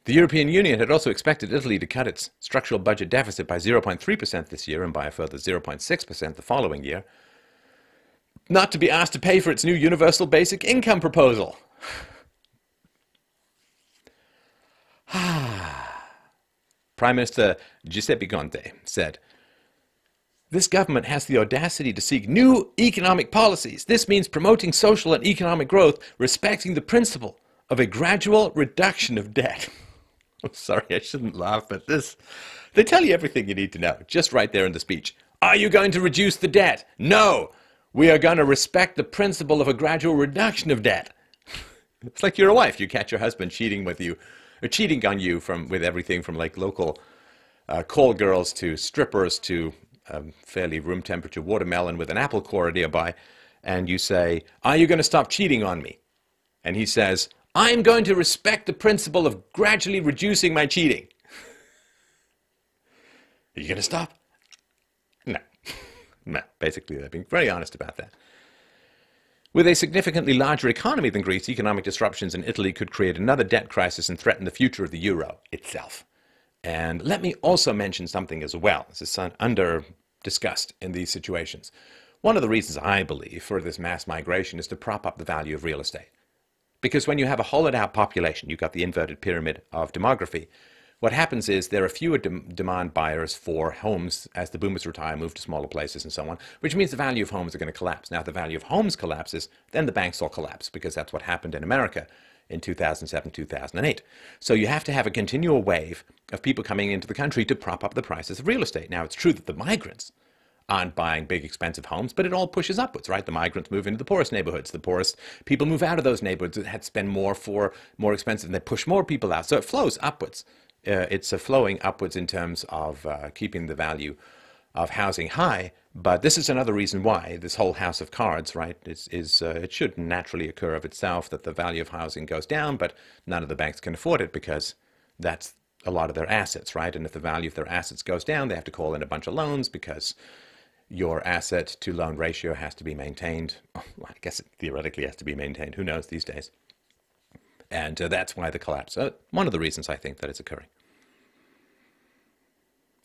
S1: The European Union had also expected Italy to cut its structural budget deficit by 0.3% this year and by a further 0.6% the following year, not to be asked to pay for its new universal basic income proposal. Prime Minister Giuseppe Conte said, this government has the audacity to seek new economic policies. This means promoting social and economic growth, respecting the principle of a gradual reduction of debt. I'm sorry, I shouldn't laugh, but they tell you everything you need to know, just right there in the speech. Are you going to reduce the debt? No, we are going to respect the principle of a gradual reduction of debt. It's like you're a wife. You catch your husband cheating with you, or cheating on you with everything from like local call girls to strippers to fairly room temperature watermelon with an apple core nearby, and you say, are you going to stop cheating on me? And he says, I'm going to respect the principle of gradually reducing my cheating. Are you going to stop? No. No, basically they're being very honest about that. With a significantly larger economy than Greece, economic disruptions in Italy could create another debt crisis and threaten the future of the euro itself. And let me also mention something as well. This is under-discussed in these situations. One of the reasons I believe for this mass migration is to prop up the value of real estate. Because when you have a hollowed out population, you've got the inverted pyramid of demography. What happens is there are fewer demand buyers for homes as the boomers retire, move to smaller places and so on, which means the value of homes are going to collapse. Now, if the value of homes collapses, then the banks will collapse, because that's what happened in America in 2007, 2008. So you have to have a continual wave of people coming into the country to prop up the prices of real estate. Now, it's true that the migrants aren't buying big, expensive homes, but it all pushes upwards, right? The migrants move into the poorest neighborhoods. The poorest people move out of those neighborhoods that had to spend more for more expensive, and they push more people out. So it flows upwards. It's flowing upwards in terms of keeping the value of housing high. But this is another reason why this whole house of cards, right, it should naturally occur of itself that the value of housing goes down, but none of the banks can afford it because that's a lot of their assets, right? And if the value of their assets goes down, they have to call in a bunch of loans because your asset to loan ratio has to be maintained. Well, I guess it theoretically has to be maintained. Who knows these days? And that's why the collapse. One of the reasons I think that it's occurring.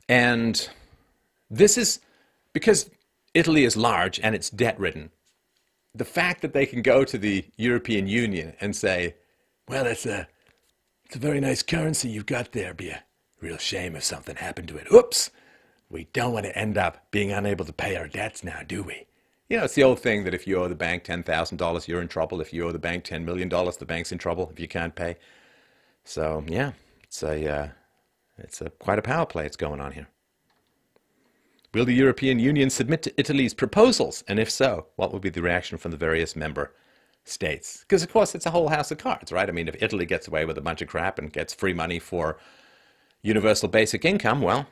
S1: And this is because Italy is large and it's debt-ridden. The fact that they can go to the European Union and say, well, it's a very nice currency you've got there. It'd be a real shame if something happened to it. Oops! We don't want to end up being unable to pay our debts now, do we? You know, it's the old thing that if you owe the bank $10,000, you're in trouble. If you owe the bank $10 million, the bank's in trouble if you can't pay. So yeah, it's a quite a power play that's going on here. Will the European Union submit to Italy's proposals? And if so, what will be the reaction from the various member states? Because, of course, it's a whole house of cards, right? I mean, if Italy gets away with a bunch of crap and gets free money for universal basic income, well,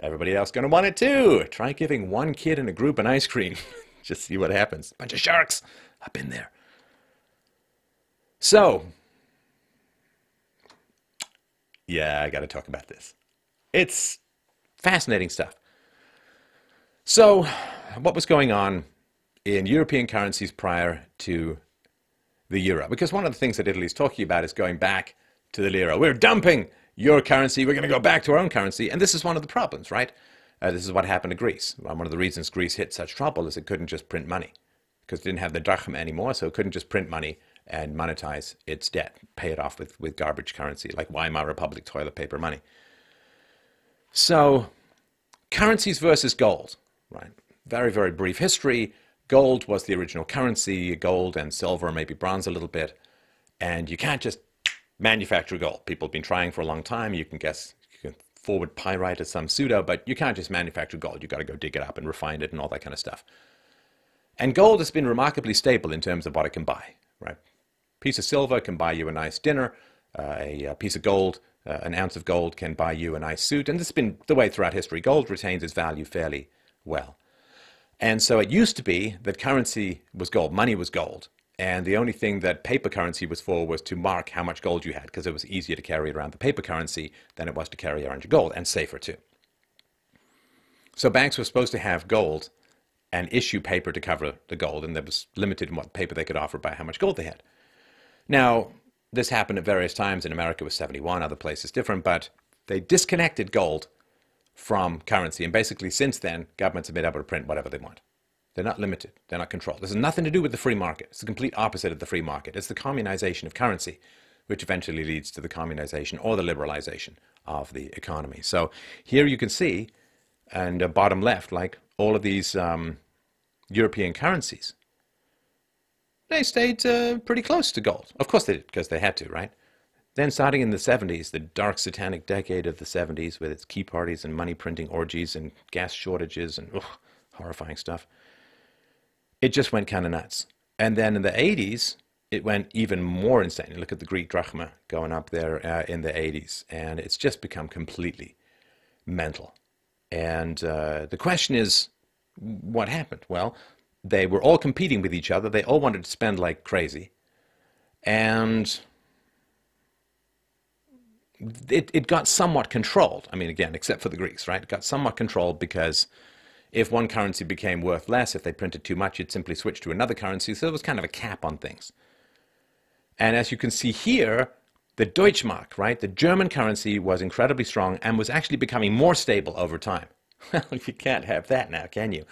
S1: everybody else is going to want it too. Try giving one kid in a group an ice cream. Just see what happens. Bunch of sharks up in there. So, yeah, I got to talk about this. It's fascinating stuff. So, what was going on in European currencies prior to the euro? Because one of the things that Italy is talking about is going back to the lira. We're dumping your currency. We're going to go back to our own currency. And this is one of the problems, right? This is what happened to Greece. One of the reasons Greece hit such trouble is it couldn't just print money because it didn't have the drachma anymore. So it couldn't just print money and monetize its debt, pay it off with garbage currency like Weimar Republic toilet paper money. So currencies versus gold, right? Very, very brief history. Gold was the original currency, gold and silver, maybe bronze a little bit. And you can't just manufacture gold. People have been trying for a long time. You can forward pyrite as some pseudo, but you can't just manufacture gold. You've got to go dig it up and refine it and all that kind of stuff. And gold has been remarkably stable in terms of what it can buy, right? A piece of silver can buy you a nice dinner. A piece of gold, an ounce of gold can buy you a nice suit. And this has been the way throughout history. Gold retains its value fairly well. And so it used to be that currency was gold, money was gold. And the only thing that paper currency was for was to mark how much gold you had, because it was easier to carry around the paper currency than it was to carry around your gold, and safer too. So banks were supposed to have gold and issue paper to cover the gold, and there was limited in what paper they could offer by how much gold they had. Now, this happened at various times. In America it was 71, other places different, but they disconnected gold from currency. And basically since then, governments have been able to print whatever they want. They're not limited. They're not controlled. This has nothing to do with the free market. It's the complete opposite of the free market. It's the communization of currency, which eventually leads to the communization or the liberalization of the economy. So here you can see, and bottom left, like all of these European currencies, they stayed pretty close to gold. Of course they did, because they had to, right? Then starting in the 70s, the dark satanic decade of the 70s with its key parties and money printing orgies and gas shortages and horrifying stuff, it just went kind of nuts. And then in the 80s, it went even more insane. Look at the Greek drachma going up there in the 80s. And it's just become completely mental. And the question is, what happened? Well, they were all competing with each other. They all wanted to spend like crazy. And it got somewhat controlled. I mean, again, except for the Greeks, right? It got somewhat controlled because if one currency became worth less, if they printed too much, you'd simply switch to another currency. So there was kind of a cap on things. And as you can see here, the Deutschmark, right? The German currency was incredibly strong and was actually becoming more stable over time. Well, you can't have that now, can you?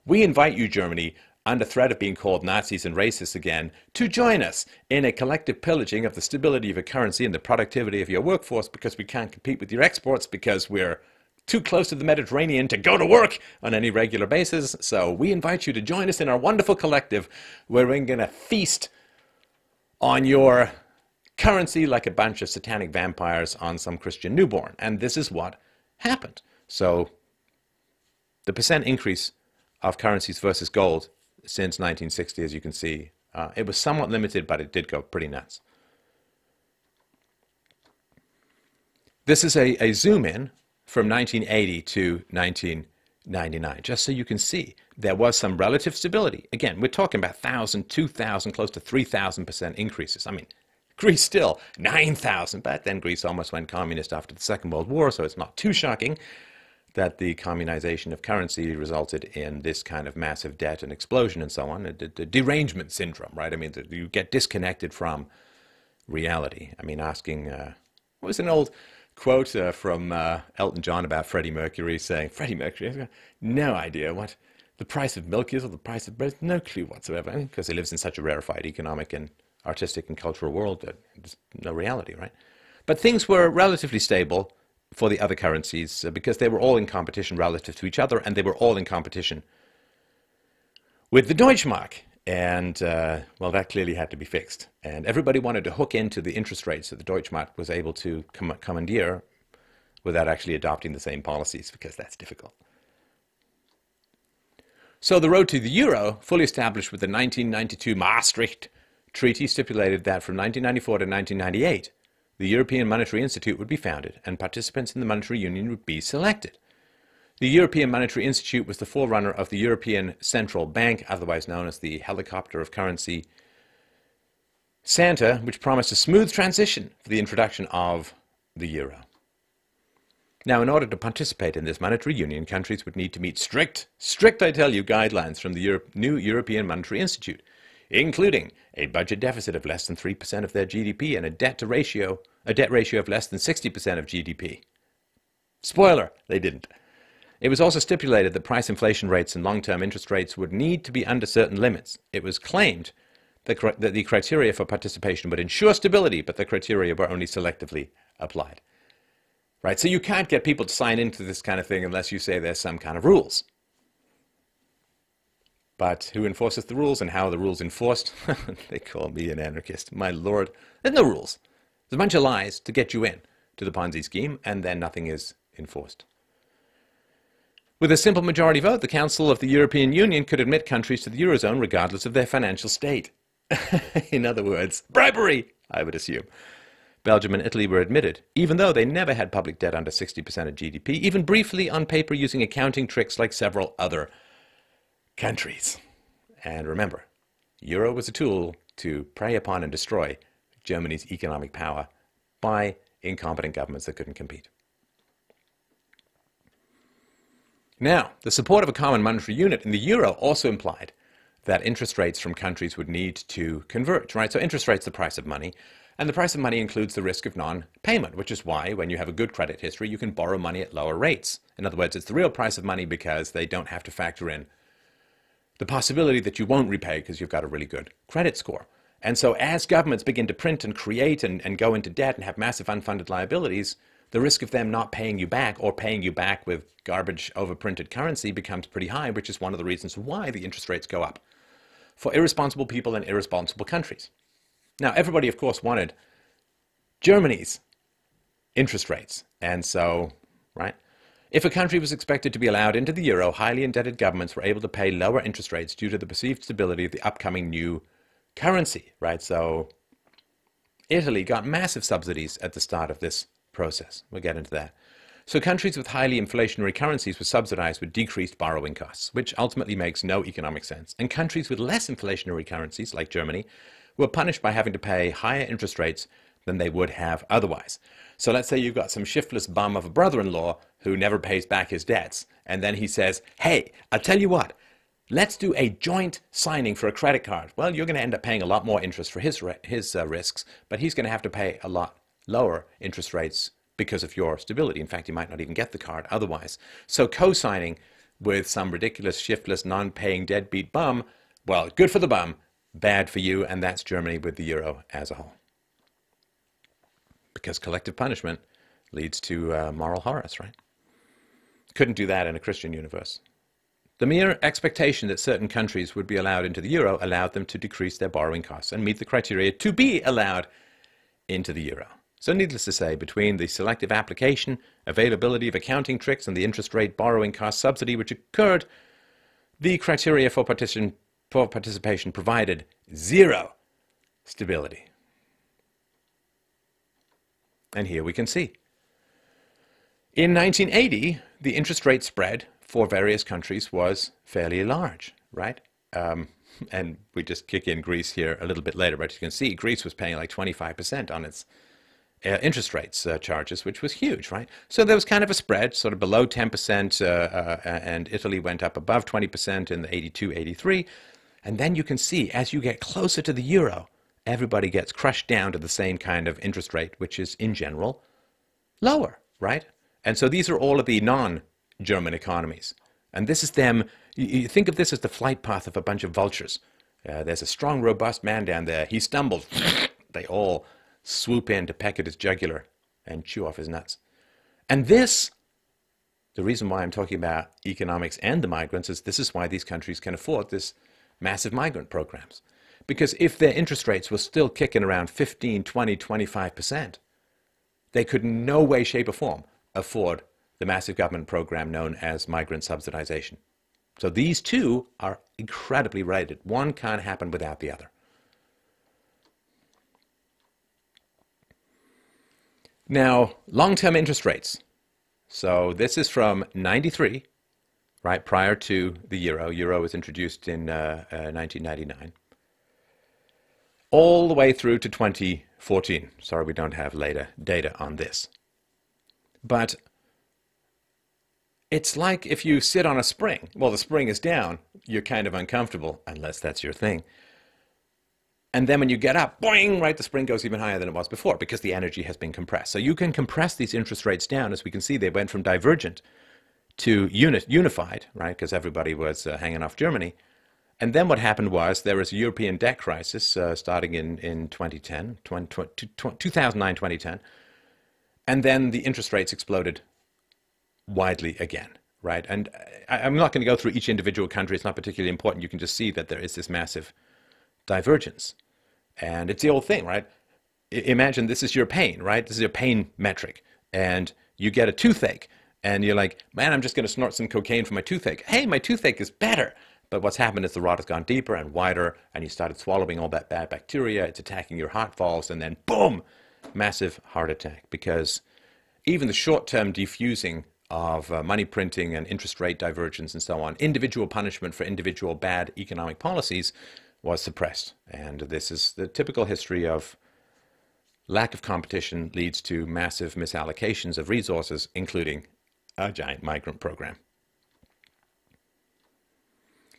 S1: We invite you, Germany, under threat of being called Nazis and racists again, to join us in a collective pillaging of the stability of your currency and the productivity of your workforce, because we can't compete with your exports because we're too close to the Mediterranean to go to work on any regular basis. So we invite you to join us in our wonderful collective where we're going to feast on your currency like a bunch of satanic vampires on some Christian newborn. And this is what happened. So the percent increase of currencies versus gold since 1960, as you can see, it was somewhat limited, but it did go pretty nuts. This is a zoom in from 1980 to 1999, just so you can see there was some relative stability. Again, we're talking about 1,000, 2,000, close to 3,000% increases. I mean, Greece still 9,000. Back then, Greece almost went communist after the Second World War, so it's not too shocking that the communization of currency resulted in this kind of massive debt and explosion and so on, the derangement syndrome, right? I mean, you get disconnected from reality. I mean, asking, what was an old quote from Elton John about Freddie Mercury saying, Freddie Mercury has got no idea what the price of milk is or the price of bread, no clue whatsoever, because he lives in such a rarefied economic and artistic and cultural world that there's no reality, right? But things were relatively stable for the other currencies because they were all in competition relative to each other, and they were all in competition with the Deutschmark. And, well, that clearly had to be fixed. And everybody wanted to hook into the interest rates that the Deutschmark was able to commandeer without actually adopting the same policies, because that's difficult. So the road to the euro, fully established with the 1992 Maastricht Treaty, stipulated that from 1994 to 1998, the European Monetary Institute would be founded and participants in the monetary union would be selected. The European Monetary Institute was the forerunner of the European Central Bank, otherwise known as the helicopter of currency Santa, which promised a smooth transition for the introduction of the euro. Now, in order to participate in this monetary union, countries would need to meet strict, I tell you, guidelines from the new European Monetary Institute, including a budget deficit of less than 3% of their GDP and a debt ratio of less than 60% of GDP. Spoiler, they didn't. It was also stipulated that price inflation rates and long-term interest rates would need to be under certain limits. It was claimed that the criteria for participation would ensure stability, but the criteria were only selectively applied. Right? So you can't get people to sign into this kind of thing unless you say there's some kind of rules. But who enforces the rules and how are the rules enforced? They call me an anarchist. My lord, there's no rules. There's a bunch of lies to get you in to the Ponzi scheme, and then nothing is enforced. With a simple majority vote, the Council of the European Union could admit countries to the Eurozone regardless of their financial state. In other words, bribery, I would assume. Belgium and Italy were admitted, even though they never had public debt under 60% of GDP, even briefly on paper using accounting tricks like several other countries. And remember, euro was a tool to prey upon and destroy Germany's economic power by incompetent governments that couldn't compete. Now, the support of a common monetary unit in the euro also implied that interest rates from countries would need to converge, right? So interest rates, the price of money, and the price of money includes the risk of non-payment, which is why when you have a good credit history, you can borrow money at lower rates. In other words, it's the real price of money because they don't have to factor in the possibility that you won't repay because you've got a really good credit score. And so as governments begin to print and create and go into debt and have massive unfunded liabilities, the risk of them not paying you back or paying you back with garbage overprinted currency becomes pretty high, which is one of the reasons why the interest rates go up for irresponsible people and irresponsible countries. Now, everybody, of course, wanted Germany's interest rates. And so, right, if a country was expected to be allowed into the euro, highly indebted governments were able to pay lower interest rates due to the perceived stability of the upcoming new currency, right? So Italy got massive subsidies at the start of this process. We'll get into that. So countries with highly inflationary currencies were subsidized with decreased borrowing costs, which ultimately makes no economic sense. And countries with less inflationary currencies, like Germany, were punished by having to pay higher interest rates than they would have otherwise. So let's say you've got some shiftless bum of a brother-in-law who never pays back his debts, and then he says, hey, I'll tell you what, let's do a joint signing for a credit card. Well, you're going to end up paying a lot more interest for his risks, but he's going to have to pay a lot lower interest rates because of your stability. In fact, you might not even get the card otherwise. So co-signing with some ridiculous, shiftless, non-paying deadbeat bum, well, good for the bum, bad for you, and that's Germany with the euro as a whole. Because collective punishment leads to moral horrors, right? Couldn't do that in a Christian universe. The mere expectation that certain countries would be allowed into the euro allowed them to decrease their borrowing costs and meet the criteria to be allowed into the euro. So needless to say, between the selective application, availability of accounting tricks, and the interest rate borrowing cost subsidy which occurred, the criteria for participation provided zero stability. And here we can see. In 1980, the interest rate spread for various countries was fairly large, right? And we just kick in Greece here a little bit later, but you can see Greece was paying like 25% on its interest rates charges, which was huge, right? So there was kind of a spread, sort of below 10%, and Italy went up above 20% in the 82, 83. And then you can see, as you get closer to the euro, everybody gets crushed down to the same kind of interest rate, which is, in general, lower, right? And so these are all of the non-German economies. And this is them, you think of this as the flight path of a bunch of vultures. There's a strong, robust man down there. He stumbles. They all swoop in to peck at his jugular and chew off his nuts. And this, the reason why I'm talking about economics and the migrants, is this is why these countries can afford this massive migrant programs. Because if their interest rates were still kicking around 15, 20, 25%, they could in no way, shape, or form afford the massive government program known as migrant subsidization. So these two are incredibly related. One can't happen without the other. Now, long-term interest rates. So this is from 93, right, prior to the euro. Euro was introduced in 1999. All the way through to 2014. Sorry, we don't have later data on this. But it's like if you sit on a spring. Well, the spring is down. You're kind of uncomfortable, unless that's your thing. And then when you get up, boing, right, the spring goes even higher than it was before because the energy has been compressed. So you can compress these interest rates down. As we can see, they went from divergent to unified, right, because everybody was hanging off Germany. And then what happened was there was a European debt crisis starting in 2010, 2009, 2010. And then the interest rates exploded widely again, right? And I'm not going to go through each individual country. It's not particularly important. You can just see that there is this massive divergence. And it's the old thing, right? Imagine this is your pain, right? This is your pain metric. And you get a toothache. And you're like, man, I'm just going to snort some cocaine for my toothache. Hey, my toothache is better. But what's happened is the rot has gone deeper and wider, and you started swallowing all that bad bacteria. It's attacking your heart valves, and then boom, massive heart attack. Because even the short-term defusing of money printing and interest rate divergence and so on, individual punishment for individual bad economic policies was suppressed. And this is the typical history of lack of competition leads to massive misallocations of resources, including a giant migrant program.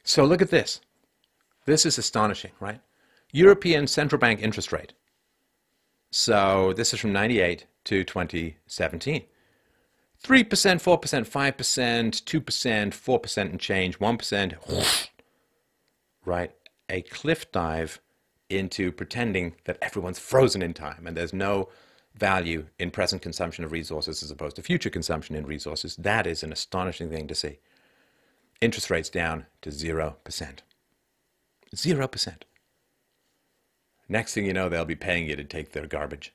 S1: So look at this. This is astonishing, right? European Central Bank interest rate. So this is from 98 to 2017. 3%, 4%, 5%, 2%, 4% and change, 1%, right? A cliff dive into pretending that everyone's frozen in time and there's no value in present consumption of resources as opposed to future consumption in resources. That is an astonishing thing to see. Interest rates down to 0%. 0%. Next thing you know, they'll be paying you to take their garbage.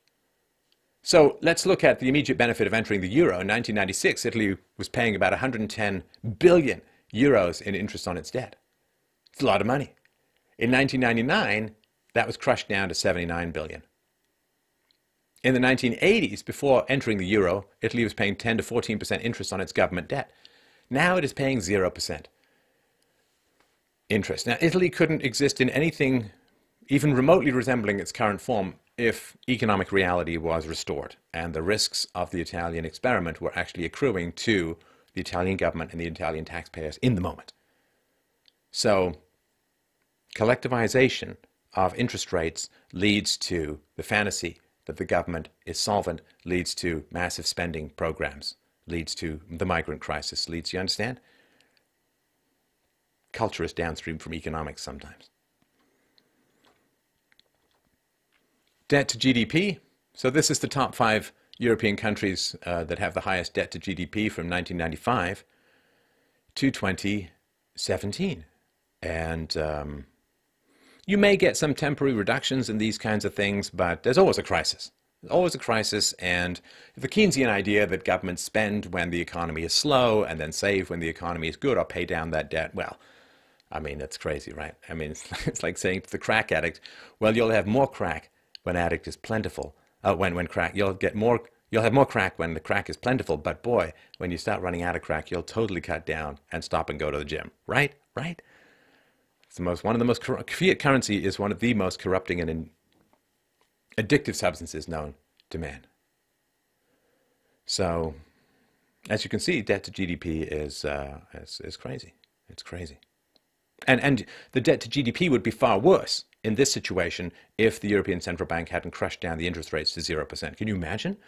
S1: So let's look at the immediate benefit of entering the euro. In 1996, Italy was paying about 110 billion euros in interest on its debt. It's a lot of money. In 1999, that was crushed down to 79 billion. In the 1980s, before entering the euro, Italy was paying 10 to 14% interest on its government debt. Now it is paying 0% interest. Now, Italy couldn't exist in anything even remotely resembling its current form if economic reality was restored and the risks of the Italian experiment were actually accruing to the Italian government and the Italian taxpayers in the moment. So collectivization of interest rates leads to the fantasy that the government is solvent, leads to massive spending programs, leads to the migrant crisis, leads, you understand? Culture is downstream from economics sometimes. Debt to GDP. So this is the top 5 European countries that have the highest debt to GDP from 1995 to 2017. And you may get some temporary reductions in these kinds of things, but there's always a crisis. There's always a crisis, and the Keynesian idea that governments spend when the economy is slow and then save when the economy is good or pay down that debt, well, I mean, that's crazy, right? I mean, it's like saying to the crack addict, well, you'll have more crack when addict is plentiful. When crack, you'll have more crack when the crack is plentiful, but boy, when you start running out of crack, you'll totally cut down and stop and go to the gym, right? Right? It's one of the most, fiat currency is one of the most corrupting and addictive substances known to man. So, as you can see, debt to GDP is crazy. It's crazy. And the debt to GDP would be far worse in this situation if the European Central Bank hadn't crushed down the interest rates to 0%. Can you imagine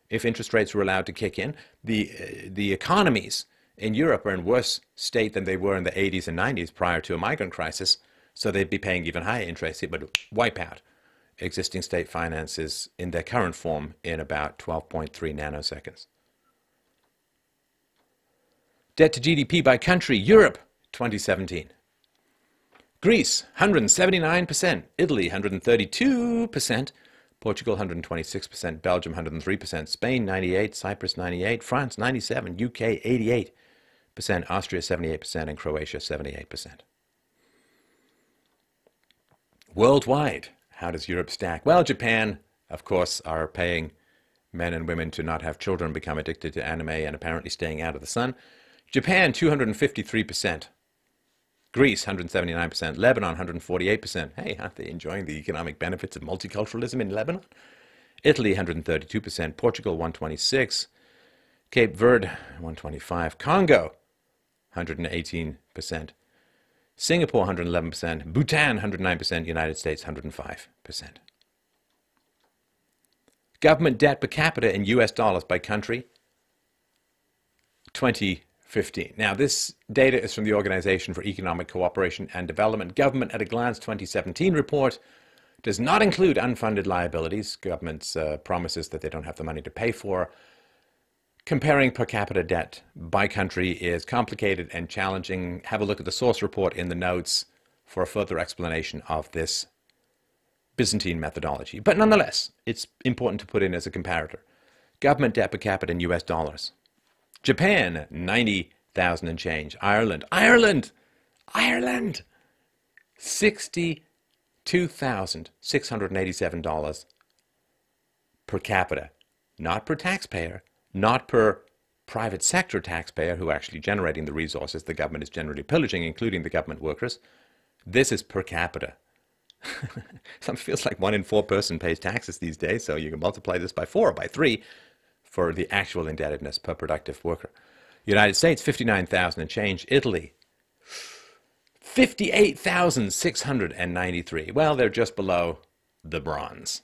S1: if interest rates were allowed to kick in? The economies in Europe are in worse state than they were in the 80s and 90s prior to a migrant crisis, so they'd be paying even higher interest. It would wipe out existing state finances in their current form in about 12.3 nanoseconds. Debt to GDP by country, Europe, 2017. Greece, 179%. Italy, 132%. Portugal, 126%. Belgium, 103%. Spain, 98%. Cyprus, 98%. France, 97%. UK, 88%. Austria, 78%. And Croatia, 78%. Worldwide, how does Europe stack? Well, Japan, of course, are paying men and women to not have children, become addicted to anime, and apparently staying out of the sun. Japan, 253%. Greece, 179%. Lebanon, 148%. Hey, aren't they enjoying the economic benefits of multiculturalism in Lebanon? Italy, 132%. Portugal, 126%. Cape Verde, 125%. Congo, 118%. Singapore, 111%. Bhutan, 109%. United States, 105%. Government debt per capita in US dollars by country, 2015. Now, this data is from the Organization for Economic Cooperation and Development. Government at a Glance 2017 report does not include unfunded liabilities. Government's promises that they don't have the money to pay for. Comparing per capita debt by country is complicated and challenging. Have a look at the source report in the notes for a further explanation of this Byzantine methodology. But nonetheless, it's important to put in as a comparator. Government debt per capita in US dollars. Japan, 90,000 and change. Ireland, $62,687 per capita. Not per taxpayer, not per private sector taxpayer who are actually generating the resources the government is generally pillaging, including the government workers. This is per capita. It feels like 1 in 4 person pays taxes these days, so you can multiply this by 4 or by 3 for the actual indebtedness per productive worker. United States, 59,000 and change. Italy, 58,693. Well, they're just below the bronze.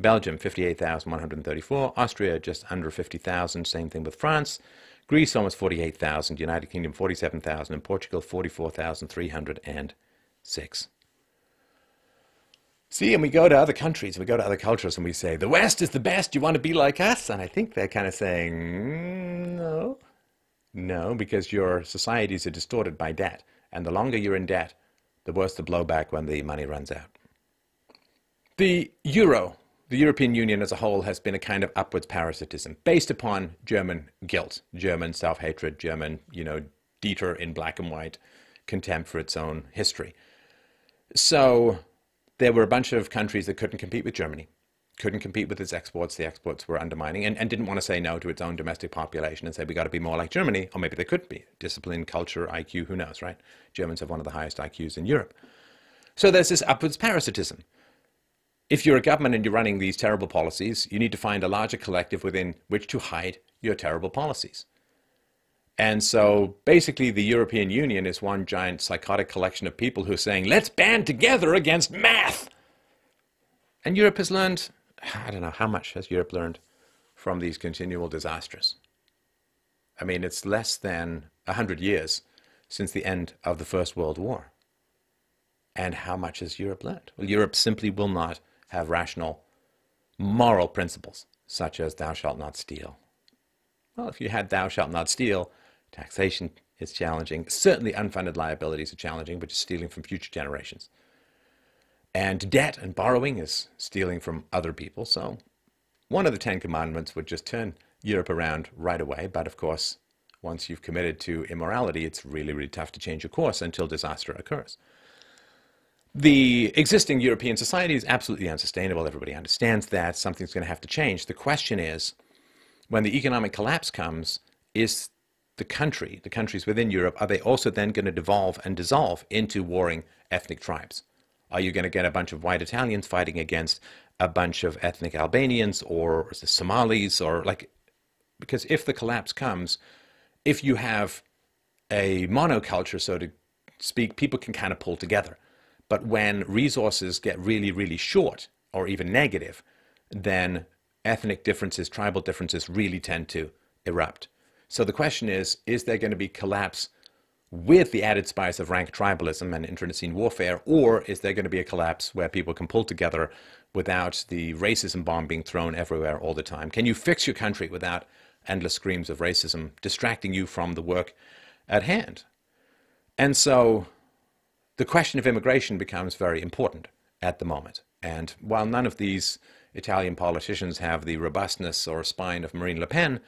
S1: Belgium, 58,134. Austria, just under 50,000. Same thing with France. Greece, almost 48,000. United Kingdom, 47,000. And Portugal, 44,306. See, and we go to other countries, we go to other cultures, and we say, the West is the best, you want to be like us? And I think they're kind of saying, no. No, because your societies are distorted by debt. And the longer you're in debt, the worse the blowback when the money runs out. The euro, the European Union as a whole, has been a kind of upwards parasitism based upon German guilt, German self-hatred, German, Dieter in black and white, contempt for its own history. So there were a bunch of countries that couldn't compete with Germany, couldn't compete with its exports. The exports were undermining, and didn't want to say no to its own domestic population and say, we got to be more like Germany, or maybe they couldn't be. Discipline, culture, IQ, who knows, right? Germans have one of the highest IQs in Europe. So there's this upwards parasitism. If you're a government and you're running these terrible policies, you need to find a larger collective within which to hide your terrible policies. And so basically the European Union is one giant psychotic collection of people who are saying, let's band together against math. And Europe has learned, I don't know, how much has Europe learned from these continual disasters? I mean, it's less than 100 years since the end of the First World War. And how much has Europe learned? Well, Europe simply will not have rational moral principles, such as thou shalt not steal. Well, if you had thou shalt not steal, taxation is challenging. Certainly unfunded liabilities are challenging, but you're stealing from future generations. And debt and borrowing is stealing from other people. So one of the 10 commandments would just turn Europe around right away. But of course, once you've committed to immorality, it's really, really tough to change your course until disaster occurs. The existing European society is absolutely unsustainable. Everybody understands that. Something's going to have to change. The question is, when the economic collapse comes, is the countries within Europe, are they also then going to devolve and dissolve into warring ethnic tribes? Are you going to get a bunch of white Italians fighting against a bunch of ethnic Albanians or Somalis, or because if the collapse comes, if you have a monoculture, so to speak, people can kind of pull together. But when resources get really, really short or even negative, then ethnic differences, tribal differences really tend to erupt. So the question is there going to be collapse with the added spice of rank tribalism and internecine warfare, or is there going to be a collapse where people can pull together without the racism bomb being thrown everywhere all the time? Can you fix your country without endless screams of racism distracting you from the work at hand? And so the question of immigration becomes very important at the moment. And while none of these Italian politicians have the robustness or spine of Marine Le Pen,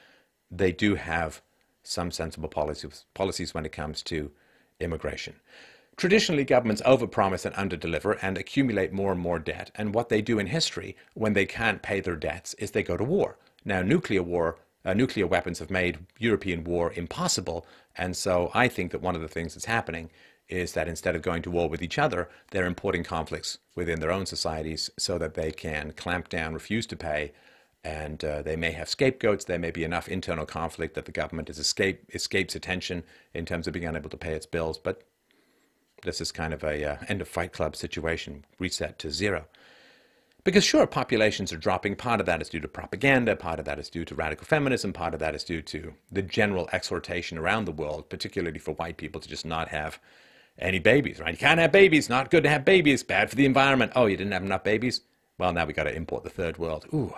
S1: they do have some sensible policies when it comes to immigration. Traditionally, governments overpromise and underdeliver and accumulate more and more debt. And what they do in history when they can't pay their debts is they go to war. Now, nuclear weapons have made European war impossible. And so I think that one of the things that's happening is that instead of going to war with each other, they're importing conflicts within their own societies so that they can clamp down, refuse to pay, and they may have scapegoats. There may be enough internal conflict that the government escapes attention in terms of being unable to pay its bills. But this is kind of a end of Fight Club situation, reset to zero. Because sure, populations are dropping. Part of that is due to propaganda. Part of that is due to radical feminism. Part of that is due to the general exhortation around the world, particularly for white people, to just not have any babies, right? You can't have babies. Not good to have babies. Bad for the environment. Oh, you didn't have enough babies? Well, now we got to import the third world. Ooh,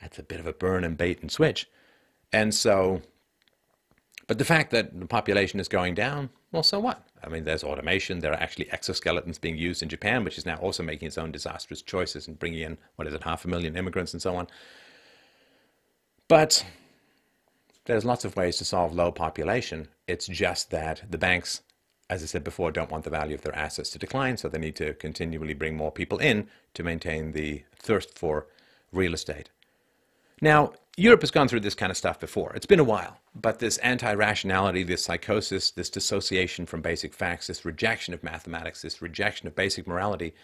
S1: that's a bit of a burn and bait and switch. And so, but the fact that the population is going down, well, so what? I mean, there's automation. There are actually exoskeletons being used in Japan, which is now also making its own disastrous choices and bringing in, 500,000 immigrants and so on. But there's lots of ways to solve low population. It's just that the banks, as I said before, don't want the value of their assets to decline, so they need to continually bring more people in to maintain the thirst for real estate. Now, Europe has gone through this kind of stuff before. It's been a while, but this anti-rationality, this psychosis, this dissociation from basic facts, this rejection of mathematics, this rejection of basic morality,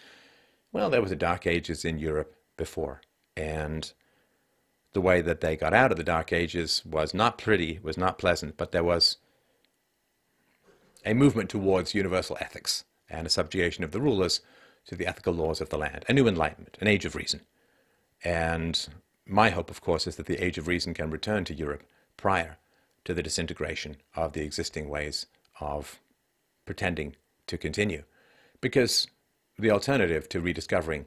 S1: well, there was the Dark Ages in Europe before. And the way that they got out of the Dark Ages was not pretty, was not pleasant, but there was a movement towards universal ethics and a subjugation of the rulers to the ethical laws of the land, a new enlightenment, an age of reason. And my hope, of course, is that the age of reason can return to Europe prior to the disintegration of the existing ways of pretending to continue. Because the alternative to rediscovering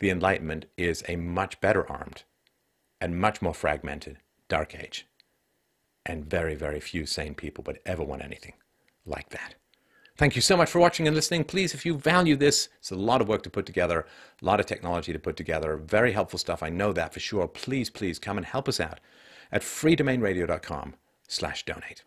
S1: the Enlightenment is a much better armed and much more fragmented Dark Age. And very, very few sane people would ever want anything like that. Thank you so much for watching and listening. Please, if you value this, it's a lot of work to put together, a lot of technology to put together, very helpful stuff. I know that for sure. Please, please come and help us out at freedomainradio.com/donate.